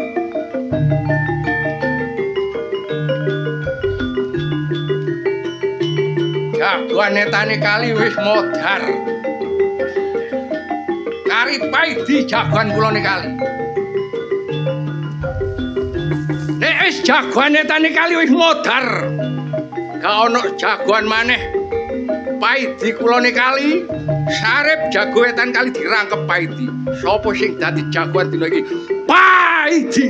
Jagoan netane kali wis modar. Karit paidi jagoan kulone kali. Nek wis jagoan netane kali wis modar. Gak ono jagoan maneh. Paidi kulone kali, Sarip jago wetan kali dirangkep Paidi. Sopo sing dadi jagoan dina iki? Paidi.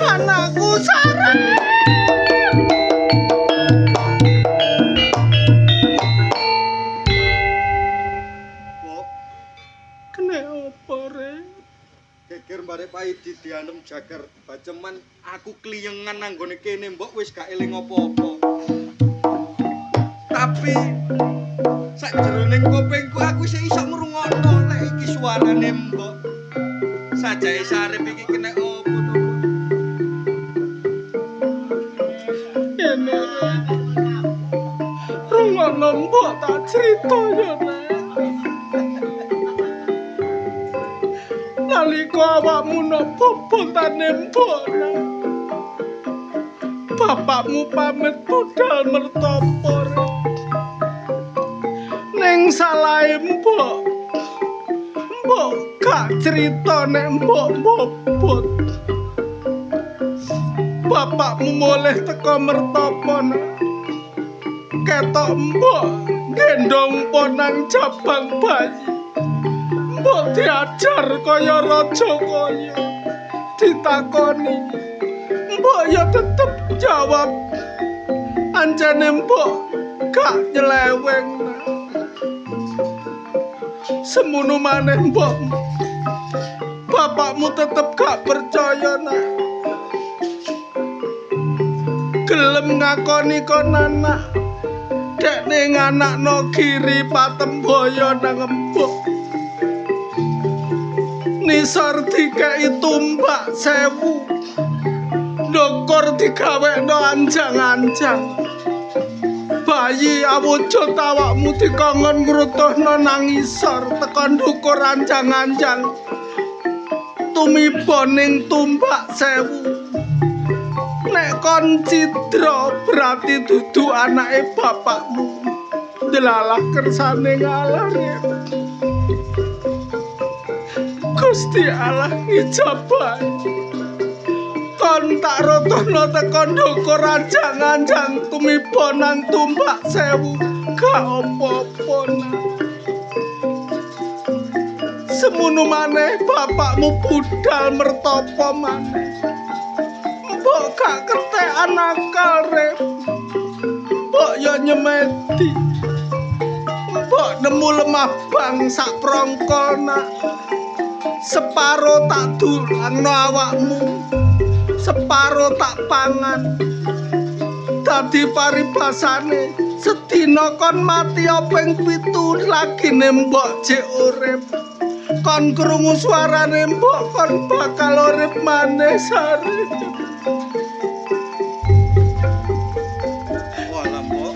Anakku Sarip. Mbok, Kene apa rek? geger mbare Paidi dianem jagar baceman aku kliyengan nanggone kene mbok wis gak eling apa-apa. Tapi sakjeroning kupingku aku sik iso ngrungokno nek iki suarane mbok. Sajae Sarip iki kena opo to? Kene rungono mbok tak crita ya rek. Nalika awakmu nok bobotane mbok Nak. Bapakmu pamit budal mertapa rek. Ning salahe mbok. Mbok gak cerita nek mbok bobot. Bapakmu mulih teko mertapa Nak. Ketok mbok gendong ponang jabang bayi. Mbok diajar kaya raja kaya. Ditakoni. Mbok ya tetep jawab. Anjane mbok gak nyeleweng Nak. Semono maneh mbok. Bapakmu tetep gak percaya Nak. Gelem ngakoni kon anak. Dekne nganakno Giri Patemboyo nang embok. Nisor dikei tumbak 1000. Ndokor digawekno anjang-anjang. Bayi awujud awakmu dikongkon ngrutuhno nang isor tekan ndukur anjang-anjang. Tumiba ning tumbak 1000. Nek kon cidra berarti dudu anake bapakmu. Delalah kersane ngalah rek. Gusti Allah ngijabah. Kon tak rotohno tekan ndukur anjang-anjang tumiba nang tumbak 1000. Gak apa-apa Nak. Semono maneh bapakmu budal mertapa maneh. Mbok gak ketekan akal rek. Mbok ya nyemedi. Mbok nemu lemah bang sak prongkol Nak. Separo tak dulangno awakmu. Separo tak pangan. Dadi paribasane sedina kon mati ping 7 lagine mbok jek urip. Kon krungu suarane mbok kon bakal urip maneh Sarip. Walah mbok.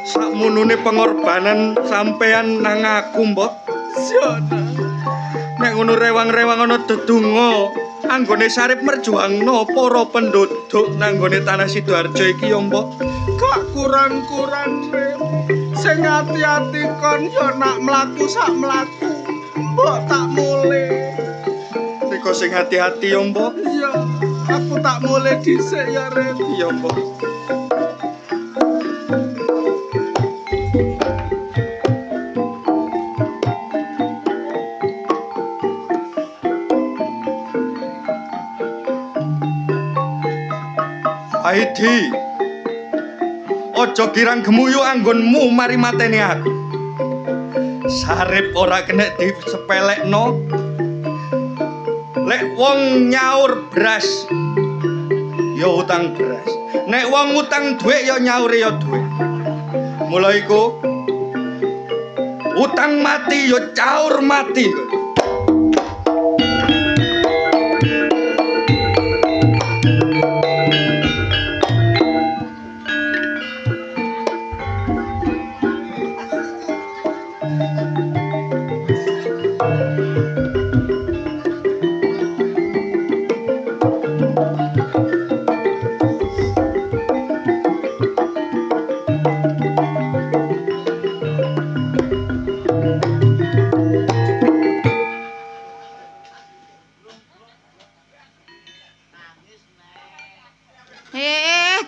Sakmunune pengorbanan sampean nang aku mbok. Siana. Nek ngono rewang-rewang ana dedonga anggone Sarip merjuangno para penduduk nang gone tanah Sidoarjo iki ya mbok. Gak kurang-kurang rek. Sing ati-ati kon yo nak mlaku sak mlaku. Mbok tak mulih. Riko sing hati-hati ya mbok. Iya, aku tak mulih dhisik ya rek. Iya mbok. Paidi, Aja girang gemuyu anggonmu mari mateni aku. Sarip ora kena disepelekno. Lek wong nyaur beras ya utang beras. Nek wong utang dhuwit ya nyaure ya dhuwit. Mula iku utang mati ya caur mati.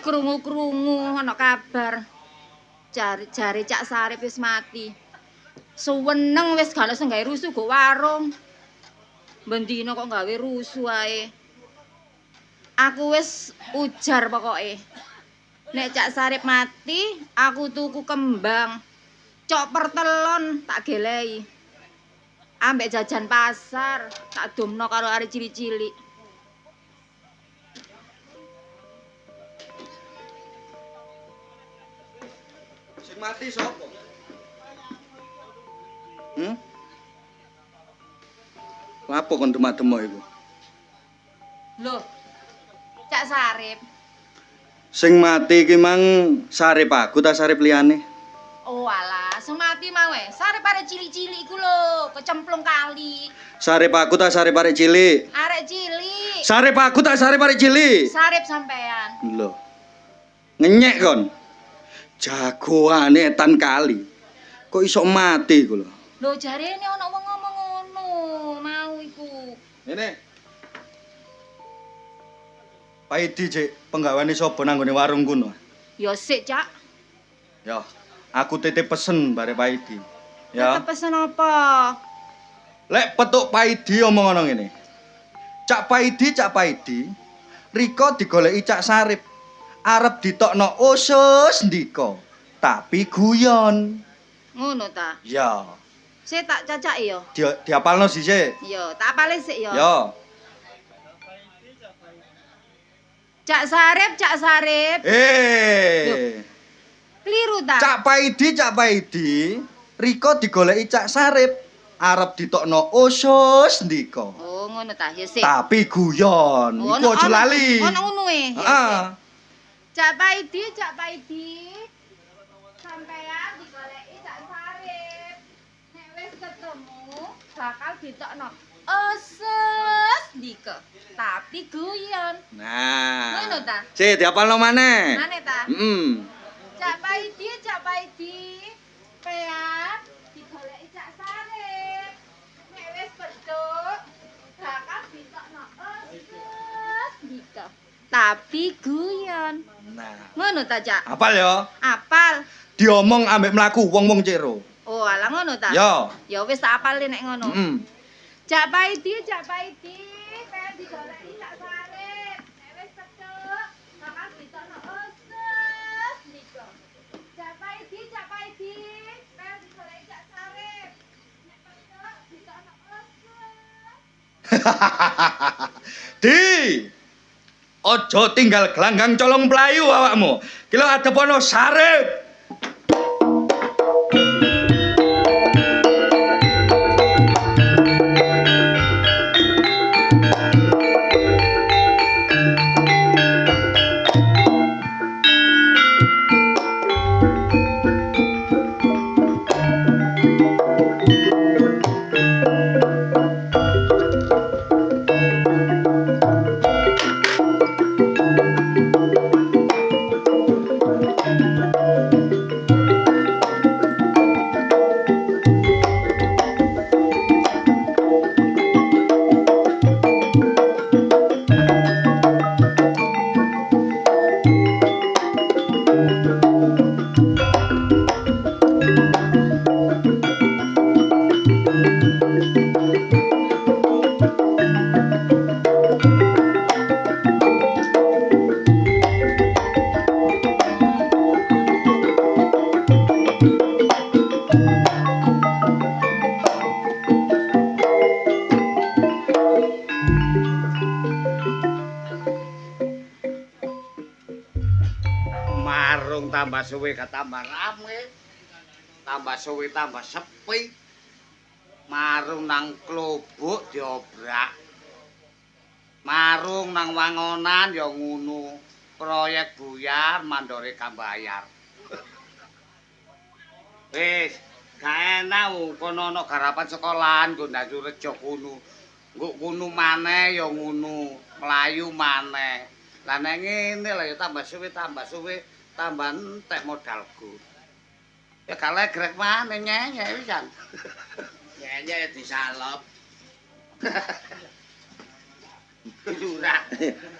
Krungu-krungu ana kabar. Jare Cak Sarip wis mati. Suweneng wis gak ono sing gawe rusuh go warung. Bendina kok gawe rusuh ae. Aku wis ujar pokoke. Nek Cak Sarip mati, aku tuku kembang. Cok pertelon tak gelehi. Ambek jajan pasar, tak domno karo arek cilik-cilik. Sing mati sapa? Lapo kon demak-demok iku? Loh, Cak Sarip. Sing mati iki mang Sarip aku ta Sarip liyane? Oh alah, sing mati mau Sarip arek cilik-cilik iku lho, kecemplung kali. Sarip aku ta Sarip arek cilik? Arek cilik. Sarip aku ta Sarip arek cilik? Sarip sampean. Lho. Ngenyek kon. Jagoane etan kali. Kok iso mati iku lho. Lho jarene ana wong ngomong ngono, mau iku. Ngene. Paidi Cik, penggawane sapa nang gone warung kuno? Ya sik, Cak. Ya, aku titip pesen bare Paidi. Ya. Tetep pesen apa? Lek petuk Paidi omong ngono ngene. Cak Paidi, Riko digoleki Cak Sarip. Arep ditokno usus ndika, tapi guyon. Ngono ta? Ya. Sik tak cacaki ya. Diapalno sisik. Ya, tak apale sik ya. Ya. Cak Sarip. Kliru ta? Cak Paidi, Riko digoleki Cak Sarip. Arep ditokno usus ndika. Oh, ngono ta. Ya sik. Tapi guyon. Iku aja lali. Ono ngono e. Heeh. Cak Paidi. Sampean digoleki Cak Sarip. Nek wis ketemu, bakal ditokno usus ndika. Tapi guyon. Nah. Ngono ta? Cek diapalno maneh. Maneh ta? Cak Paidi. Pean digoleki Cak Sarip. Nek wis pedhok, bakal ditokno usus ndika. Tapi guyon. Nah. Ngono ta, Cak? Apal ya? Apal. Diomong ambek mlaku wong-wong cero. Oh, alah ngono ta? Ya. Ya wis tak apalin nek ngono. Cak Paidi. Pengen digoleki Cak Sarip. Nek wis pedhok, bakal ditokno usus ndika. Cak Paidi. Pengen digoleki Cak Sarip. Nek pedhok ditokno usus. Di. Ojo tinggal gelanggang colong playu awakmu. Ki lho adepono Sarip. tambah suwe tambah rame. Tambah suwe tambah sepi. Marung nang klobuk diobrak. Marung nang wangonan ya ngono. Proyek buyar mandore kambayar. Wis, gak enak kono ana garapan sekolahan nggo Ndayu Rejo kono. Nggo kono maneh ya ngono, mlayu maneh. Lah nek ngene lho ya tambah suwe tambah entek modalku. Ya gak legrek maneh nyenyek pisan. Nyenyek disalop. Lurah.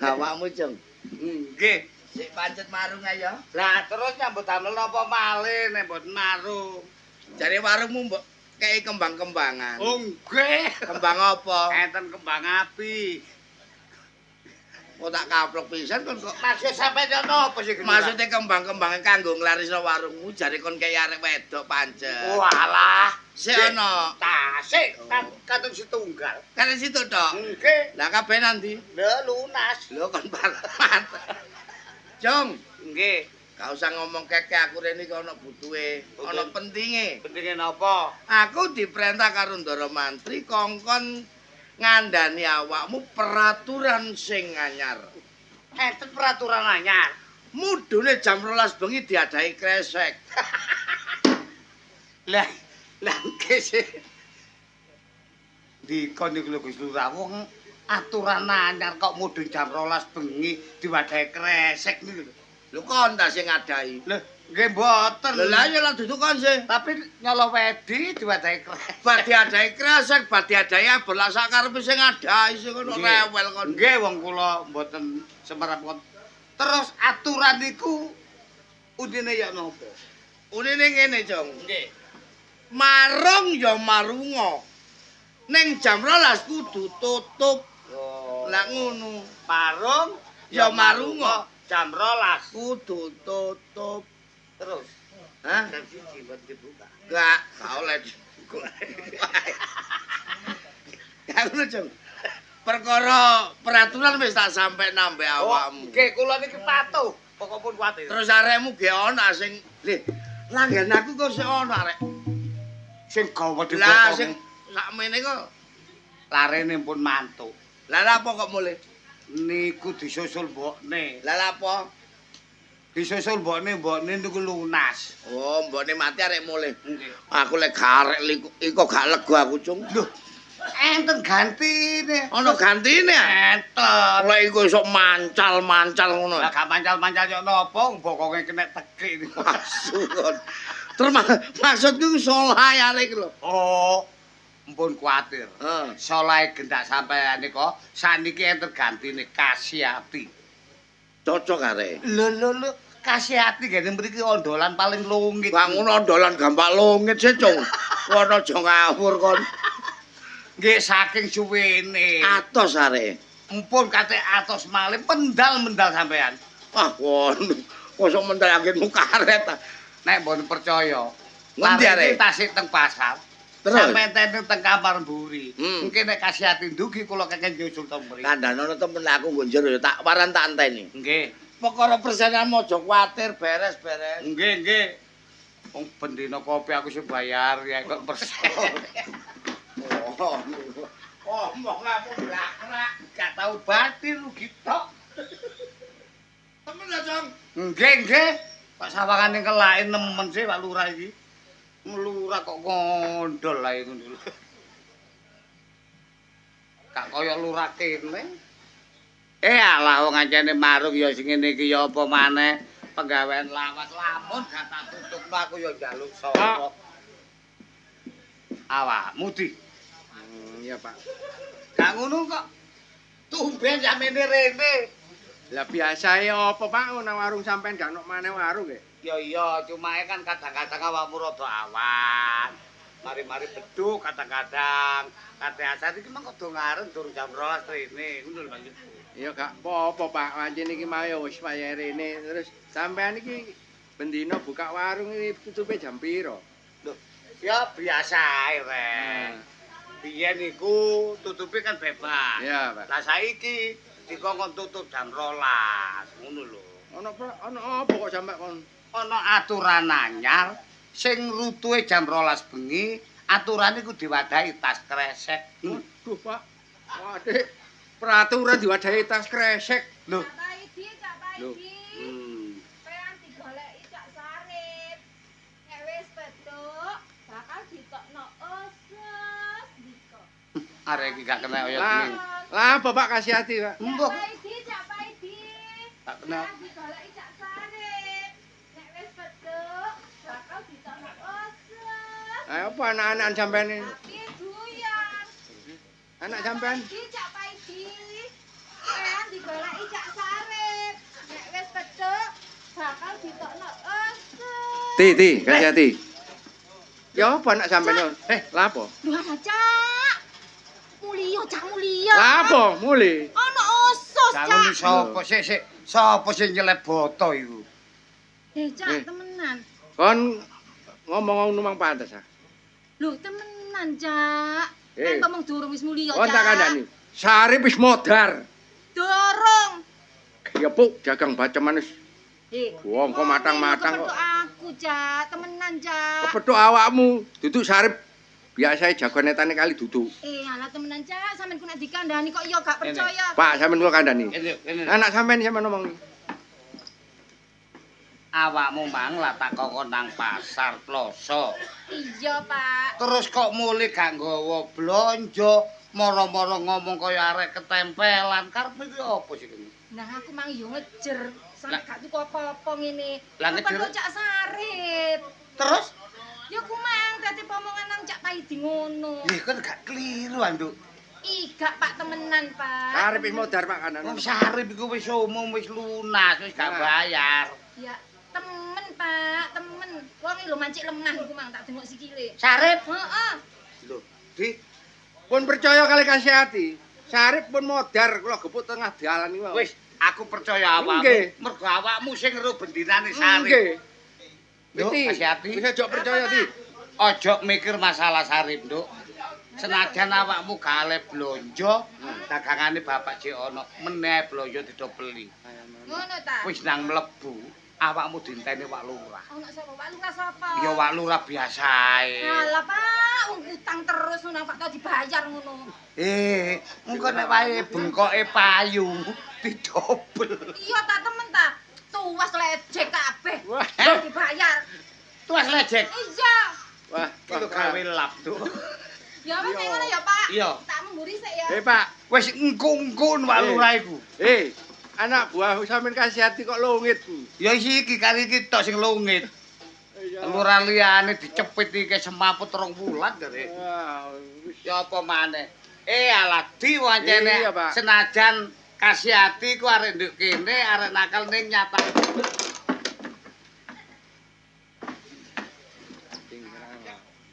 Awakmu, Jeng. Nggih. Sik pancet marung ayo. Lah terus nyambut damel napa malih nek mboten marung. Jare warungmu mbok kei kembang-kembangan. Oh nggih. Kembang apa? Enten kembang api. Kok tak kaplok pisan kon kok. Maksud sampe nyono apa sih? Maksude kembang-kembangan kanggo nglarisno warungmu jare kon kei arek wedok pancet. Walah, sik ana. Ta, sik kateng setunggal. Kateng situ tok. Nggih. Lah kabeh nanti? Lho lunas. Lho kon banget. Jong, nggih. Gak usah ngomong keke aku rene iki ana butuhe, ana pentinge. Pentinge napa? Aku diperintah karo Ndara Mantri kongkon ngandani awakmu peraturan sing anyar. Enten peraturan anyar. Mudune jam 12 bengi diadahi kresek. Lah nggih sih. Dikon iki lho Gus Lurah wong aturan anyar kok mudun jam 12 bengi diwadahi kresek niku lho. Lho kon ta sing ngadahi. Lho nggih mboten. Lah ya lah dudu kon sih. Tapi nyolo wedi diwadahi kresek. Bar diadahi kresek, bar diadahi abot lah sak karepe sing ngadahi sing ngono rewel kon. Nggih wong kula mboten semerap kon. Terus aturan niku udine ya napa? Udine ngene, Jong. Nggih. Marung ya marunga. Ning jam 12 kudu tutup. Lah ngono. Marung ya marunga. Jam 12 kudu tutup. Terus. Hah? Jam 1 buat dibuka. Enggak oleh dibuka. Ya ngono, Jong. Perkara peraturan wis tak sampe nambah awakmu. Nggih, kula niki patuh, pokok pun kuwatir. Terus arekmu ge ana sing lho, langgan aku kok sik ana arek. Sing gawe dhewe. Lah sing sakmene kok larene pun mantuk. Lah apa kok mulih? Niku disusul mbokne. Lah apa? Disusul mbokne niku lunas. Oh, mbokne mati arek mulih. Aku lek garek iku gak lega aku, Cung. Lho, enten gantine. Ana gantine? Enten. Lek iku iso mancal-mancal ngono. Lah gak mancal-mancal yo napa bokonge kena tekik niku. Terus maksudku soleh arek iki lho. Oh. Mpun kuwatir. Soleh gendak sampeyan nika saniki enten gantine Kasyati. Cocok arek. Lho Kasyati gene mriki ondolan paling lungit. Wah ngono ondolan gampang lungit sih, Cung. Ono aja ngawur kon. Nggih saking suwene. Atos arek. Mpun kate atos malih mendal sampeyan. Wah ngono. Kosok mendal anggenmu karet ta. Nek mboten percaya. Ngendi arek? Tasik teng pasar. Sampai tenten teng kamar mburi. Mungkin nek Kasyati ndugi kula kengken nyusul teng mriki. Kandhane temen aku nggo njero ya tak waran tak enteni. Nggih. Perkara persenan aja kuwatir beres-beres. Nggih. Wong bendina kopi aku sing bayar ya kok persen. Omong aku blakrak, gak tau batin rugi tok. Temen ya, Jong? Nggih. Pak sawangane kelake nemen sih Pak Lurah iki. Lurah kok ngondol ae ngono lho. Gak kaya lurah kene. Alah wong ancene marung ya sing ngene iki ya apa maneh penggawean lawas lamun gak tak tutupno aku ya njaluk sapa. Awakmu di. Iya, Pak. Gak ngono kok. Tumben samene rene. Lah biasae apa, Pak? Nang warung sampean gak ono maneh warung nggih? Ya iya, cuma kan kadang-kadang awakmu rada awan. Mari-mari beduk kadang-kadang. Kate asar iki mengko do ngareng durung jam 12 rene. Ngono lho maksudku. Ya gak apa-apa, Pak. Pancen iki mah ya wis wayahe rene. Terus sampean iki bendina buka warung iki tutupe jam piro? Lho, ya biasa ae, Ren. Biyen iku tutupe kan bebas. Iya, Pak. Lah saiki dikongkon tutup jam 12. Ngono lho. Ono apa kok sampe kon? ana aturan anyar sing rutuhe jam 12 bengi, aturane ku diwadahi tas kresek. Waduh, Pak. Wadik, peraturan diwadahi tas kresek. Lho. Cak Paidi, Cak Paidi. Pean digoleki Cak Sarip. Nek wis beduk, bakal ditokno usus dika. Arek iki gak kena oyot Lah, ning. lah Bapak kasih hati, Pak. Mbok. Cak Paidi. Tak kena. Pean digoleki Cak Sarip. Nek wis beduk, bakal ditokno usus. Ayo apa anak-anak sampean ini? Tapi duyan. Anak sampean? Cak Paidi. Pean digoleki Cak Sarip. Nek wis beduk, bakal ditokno usus. Ti, kasih hati. Ya apa anak sampean? Lah apa? Lho ana Cak. Mulya Cak mulya. Lah apa? Muli. Ana usus Gak ngono Cak. sapa sik. Sapa sing nyelep boto iku? Cak temenan. Kon ngomong ngono mang pantes ah. Lho temenan Cak. Eh. Kan ngomong durung wis mulya Kon tak Cak. kandhani. Sarip wis modar. Dorong. Ya Puk, jagang baceman wis wong kok matang-matang kok. Kepethuk aku Cak, temenan Cak. Kepethuk awakmu, duduk sarip. Biasa jagoan netane kali duduk. Alah temenan Cak, sampean ku nek dikandani kok ya gak percaya. Pak, sampean kula kandhani. Ini. Anak sampean ngomong. Awakmu mang lah tak kokon nang pasar ploso. Iya, Pak. Terus kok muli gak nggawa blonjo, moro-moro ngomong kaya arek ketempelan. Karep iki apa sih kene? Nah, aku mang yo ngejer. Sampe Lah. gak tuku apa-apa ngene. Lah, ngejer? Kok Cak Sarip. Terus? Ya ku mang dadi omongan nang Cak Paidi ngono. Ih, kan gak keliru, Anduk. Gak Pak temenan, Pak. Sarip wis modar Pak kanan. Wong sarip iku wis umum, wis lunas, wis gak bayar. Ya, temen, Pak, temen. Wong lho mancik lemah iku mang tak dengok sikile. Sarip? Heeh. Lho, Di, Pun percaya kali kasih hati. Sarip pun modar kula gepuk tengah dalan iki. wis aku percaya awakmu. Nggih. Mergo awakmu sing ero bendinane sarip. Nggih. Nduk, Ti, kasih hati. Wis aja percaya Ti. Ojo mikir masalah sarip, Nduk. Senajan awakmu gale blonjo, dagangane bapak jek ana, meneh blonjo didobeli. Ngono ta? Wis nang mlebu, awakmu dinteni Wak Lurah. Ono sapa? Pak Lurah sapa? Ya Wak Lurah biasae. Alah, Pak, utang terus nang Pak tau dibayar ngono. Engko nek wae bengkoke payu didobel. Iya tak temen ta. Tuwas lecek kabeh. Wah. Dibayar. Tuas lecek. Iya. Wah, Itu gawe lap, Nduk. Ya wis ngono ya, Pak. Iya. Tak memburi sik ya. Pak. Wis engkung-engkung Wak Lurah iku. Anak buah sampean kasih hati kok longit, Bu. Ya iki kali iki tok sing lungit. Lurah liyane dicepit iki semaput 2 bulan jare. Wah, Ya apa maneh. Alah di wancene Iya, Pak. senajan kasih hati ku arek nduk kene arek nakal ning nyata.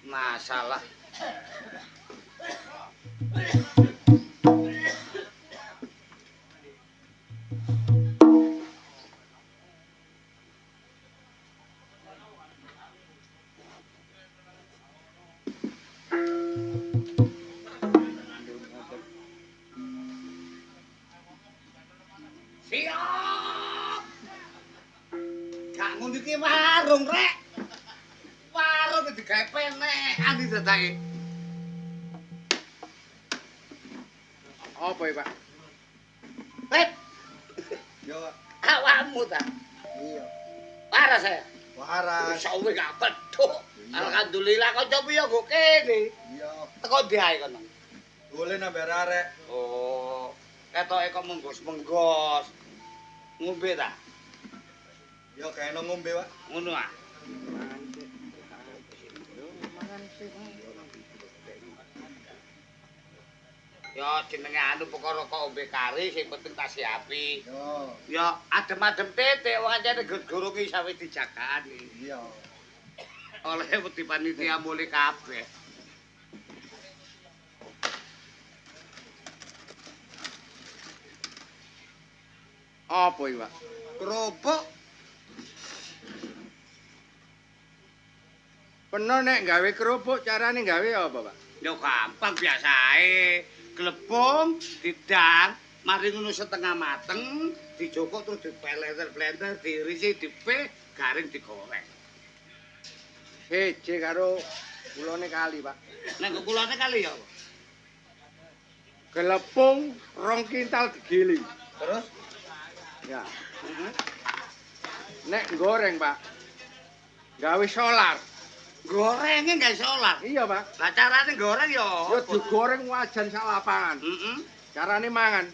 Masalah. Siap. Gak ngono iki warung, Rek. Warung digawe penekan iki dadake. apa ya, Pak? Rek, Yo, awakmu ta? iya. Waras saya. Waras. Sawe gak bedhok. Alhamdulillah kanca piye nggo kene. Iya. Teko ndi ae kono? Boleh nambah arek. Oh, ketoke kok menggos-menggos. Ngombe ta? Yo kene ngombe, Pak. Ngono ah. Ya jenenge anu perkara kok ombe kari sing penting tak siapi. Yo. Ya adem-adem titik wong ancene gurung iki sawis dijagaan iki. Iya. Oleh wedi panitia mulih kabeh. Apa iki, Pak? Kerupuk Peno nek gawe kerupuk carane gawe apa, Pak? ya gampang biasae. Glepung, didang, mari ngono setengah mateng, dijokok terus diblender, diirisi, dipe, garing digoreng. Seje karo kulone kali, Pak. Nek kulone kali ya apa? Gelepung 2 kintal digiling. Terus Ya. Nek goreng, Pak. Gawe solar. gorenge gak solar. Iya, Pak. Lah carane goreng ya Yo apa? digoreng wajan sak lapangan. Heeh. Carane mangan.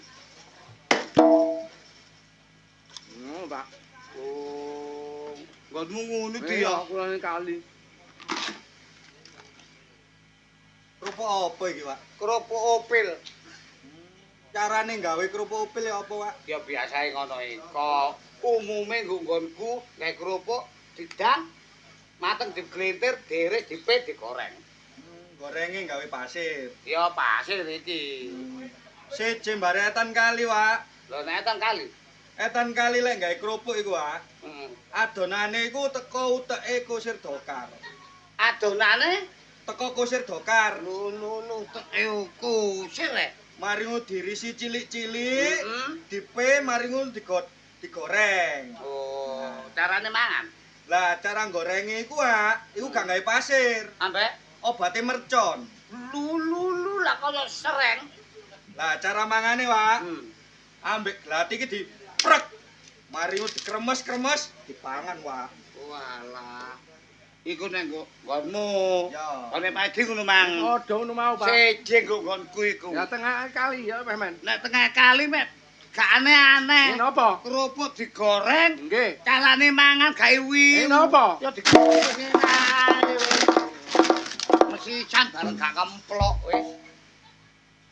Pak. Oh, nggonmu ngono iki Iya, ya. kulone kali. Kerupuk apa iki, Pak? Kerupuk opil. Carane gawe kerupuk opil ya apa, Pak? Ya biasae ngono iko. Umume nggonku nek kerupuk didang mateng diglintir, diiris, dipit, digoreng. Gorenge gawe pasir. Ya pasir iki. Seje mbare etan kali, Pak. Lho nek etan kali. Etan kali lek gawe kerupuk iku, Pak. Heeh. Adonane iku teko uteke kusir dokar. Adonane Teko kusir dokar. lulu teke kusir rek. Mari ngono dirisi cilik-cilik, Heeh. dipe mari ngono digoreng. Oh, carane mangan. Lah cara gorenge iku, Pak, iku gak gawe pasir. Ambek Obate mercon. lulu lah kaya sereng. Lah cara mangane, Pak, ambek glati iki diprek. Mari ngono dikremes-kremes, dipangan, Pak. Walah. Iku nek nggonmu. Ya. Nek pagi ngono mang. Padha ngono mau, Pak. Seje nggonku iku. Ya tengah kali ya, Pak Men. Nek tengah kali mek gak aneh-aneh. Ini napa? Kerupuk digoreng, Nggih. carane mangan gawe Ini napa? Ya digoreng ae wis. Mesti can bareng gak kemplok wis.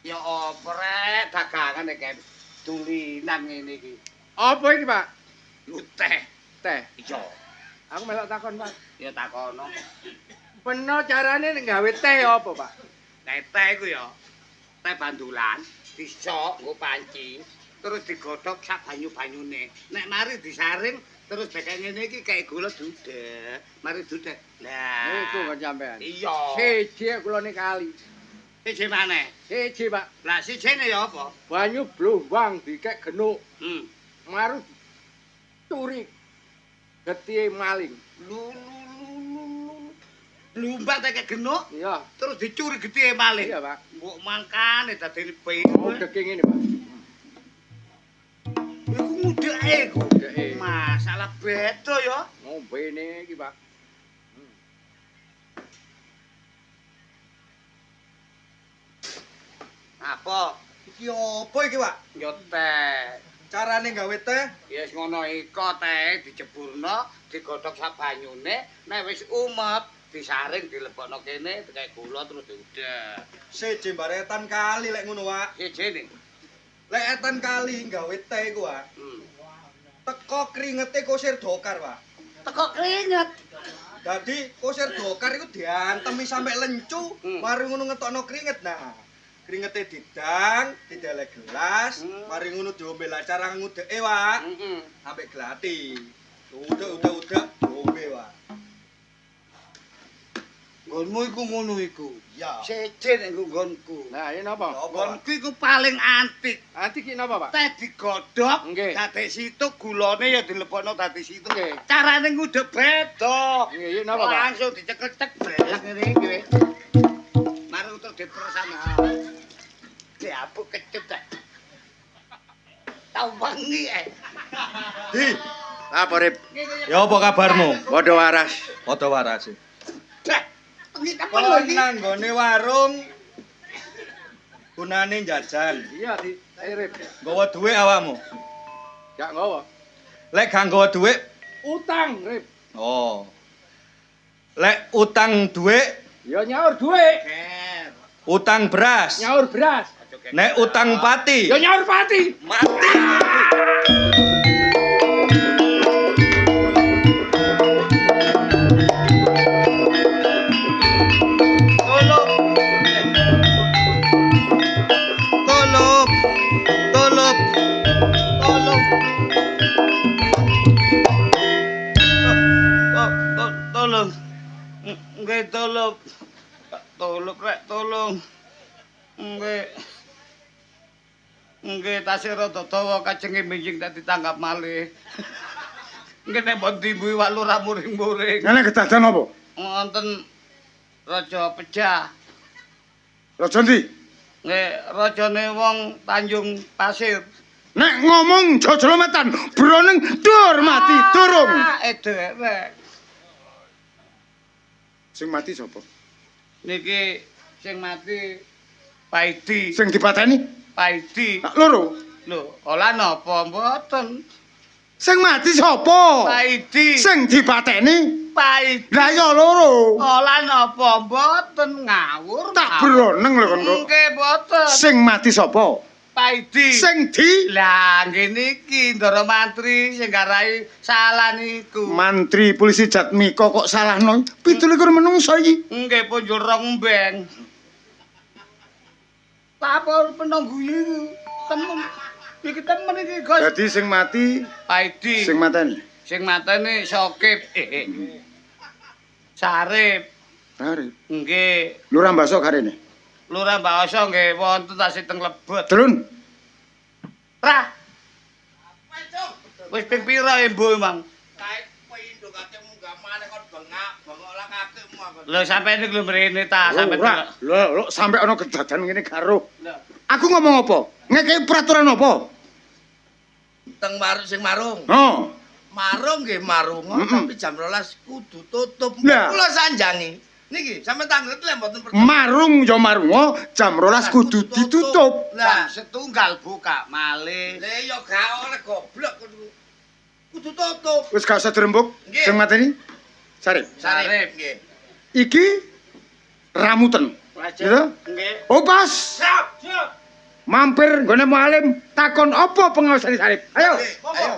Ya apa rek dagangan nek dulinan ngene iki. Apa iki, Pak? Lu teh. Teh. Iya. Aku melok takon, Pak. Ya takono. Peno carane nek gawe teh apa, Pak? Nek teh iku ya teh bandulan, disok nggo panci, terus digodhog sak banyu-banyune. Nek mari disaring terus bakal ngene iki kayak gula dudek. Mari dudek. Lah, Iku kok sampean. iya. Seje kulone kali. Siji maneh. Seje, Pak. Lah sijine ya apa? Banyu blumbang dikek genuk. Maru curi getihe maling. Lumbang teh genuk, Iya. terus dicuri getih malih. Iya, Pak. Mbok mangkane dadi Oh, daging ini, Pak. Iku mudeke iku. Mudeke. Masalah beda ya. Ngombene iki, Pak. Apa? Iki apa iki, Pak? Ya teh. Carane gawe teh Ya wis ngono iko teh dijeburno, digodhog sak banyune, nek wis umet disaring dilebokno kene tekek gula terus diudek. seje mbare etan kali lek ngono, Pak. Sijine. Lek etan kali gawe teh iku, Pak. Teko kringete kusir dokar, Pak. Teko keringet. Dadi kusir dokar iku diantemi sampe lencu, mari ngono ngetokno kringet. Nah, kringete didang, didelek gelas, mari ngono diombe lah cara ngudeke, Pak. Ambek glati. Udah, diombe, Pak. Nggonmu iku ngono iku. Ya. Siji nek nggonku. Nah, ini napa? Nggonku iku paling antik. Antik iki napa, Pak? Teh digodhog, Nggih. dadi situk gulane ya dilebokno dadi situk. Nggih. Carane ngudek beda. Nggih, napa, Pak? Langsung dicekel-cek blek ngene iki wis. Mari untuk dipersama. Diapuk kecut ta. Tau wengi Di, Apa, Rip? ya apa kabarmu? Padha waras. Padha waras. Dah, wengi kapan Kon lho iki? nang nggone warung gunane jajan. Iya, Rip. Nggawa dhuwit awakmu. Gak ngowo. Lek gak nggawa dhuwit, Utang, Rip. oh. Lek utang dhuwit, Ya nyaur duit. Ger. utang beras. Nyaur beras. Nek utang pati, Ya nyaur pati. mati. Tolong. Nggih tolong. Tolong rek, tolong. Nggih. Nggih tasih rada dawa kajenge minjing tak ditangkap malih. Ngene mbok dimbuhi wak lurah muring-muring. Ngene kedadan apa? Wonten raja pejah. Raja ndi? Nggih, rajane wong Tanjung Pasir. Nek ngomong jojolometan, broning dur mati durung. Derek. Sing mati sapa? Niki sing mati Paidi. Sing dipateni? Paidi. Loro. Lho, olah napa mboten? Sing mati sapa? Paidi. Sing dipateni? Paidi. Lah ya loro. Olah napa mboten ngawur. Tak beroneng lho kon kok. Nggih mboten. Sing mati sapa? Paidi. Sing di Lah ngene iki Ndara Mantri sing garai salah niku. Mantri Polisi Jatmiko kok salahno. 17 menungso iki. Nggih punjul rong mbeng. Lapor penungguyu temen. Iki temen iki, Gus. Dadi sing mati Paidi. sing mateni. Sing matene Sokip. Sarip. Arep. Nggih. Lurah Baso karene. Lurah Baso nggih wonten tasih teng Lebet. Telun. Rah. Wis ping pira embo, Mang? Lho sampeyan iki lho mrene ta, sampeyan. Ora. Lho sampe ana kedadan ngene karo. Aku ngomong apa? Ngekeki peraturan apa? Teng marung sing marung. Oh. Marung nggih marung, tapi jam 12 kudu tutup. Lah. Kula sanjangi. Niki sampeyan tanglet lek mboten percaya. Marung ya marung, jam 12 kudu ditutup. Lah setunggal buka malih. Lah ya gak oleh goblok kudu tutup. Wis gak usah dirembuk. Nggih. Sing mateni Sarip. Sarip nggih. Iki ramuten. Gitu? Nggih. Oh pas. Siap, siap. Mampir nggone mualim takon apa pengawasan Sarip. Ayo. Ayo.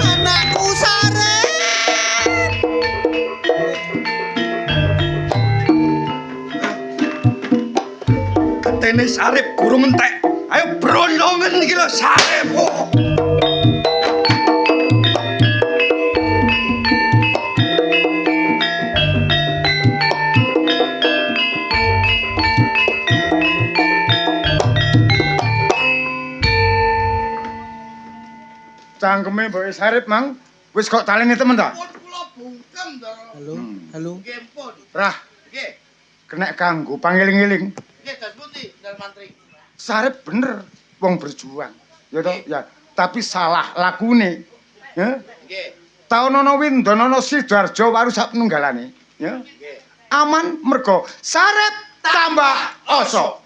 Anakku Sarip. Ketene Sarip guru entek. Ayo brondongen iki lho Sarip. Cangkeme mbok Sarip, Mang. Wis kok taleni temen ta? Pun kula bungkem, Ndara. Halo. Nggih pun. Rah, Nggih. kena kanggo pangeling-eling. Nggih, dos pundi, Ndara Mantri? Sarip bener wong berjuang. Ya toh, ya. Tapi salah lakune. Ya. Nggih. Taun ana Windonono Sidarjo waru sak penunggalane, ya. Nggih. Aman mergo Sarip tambah osok.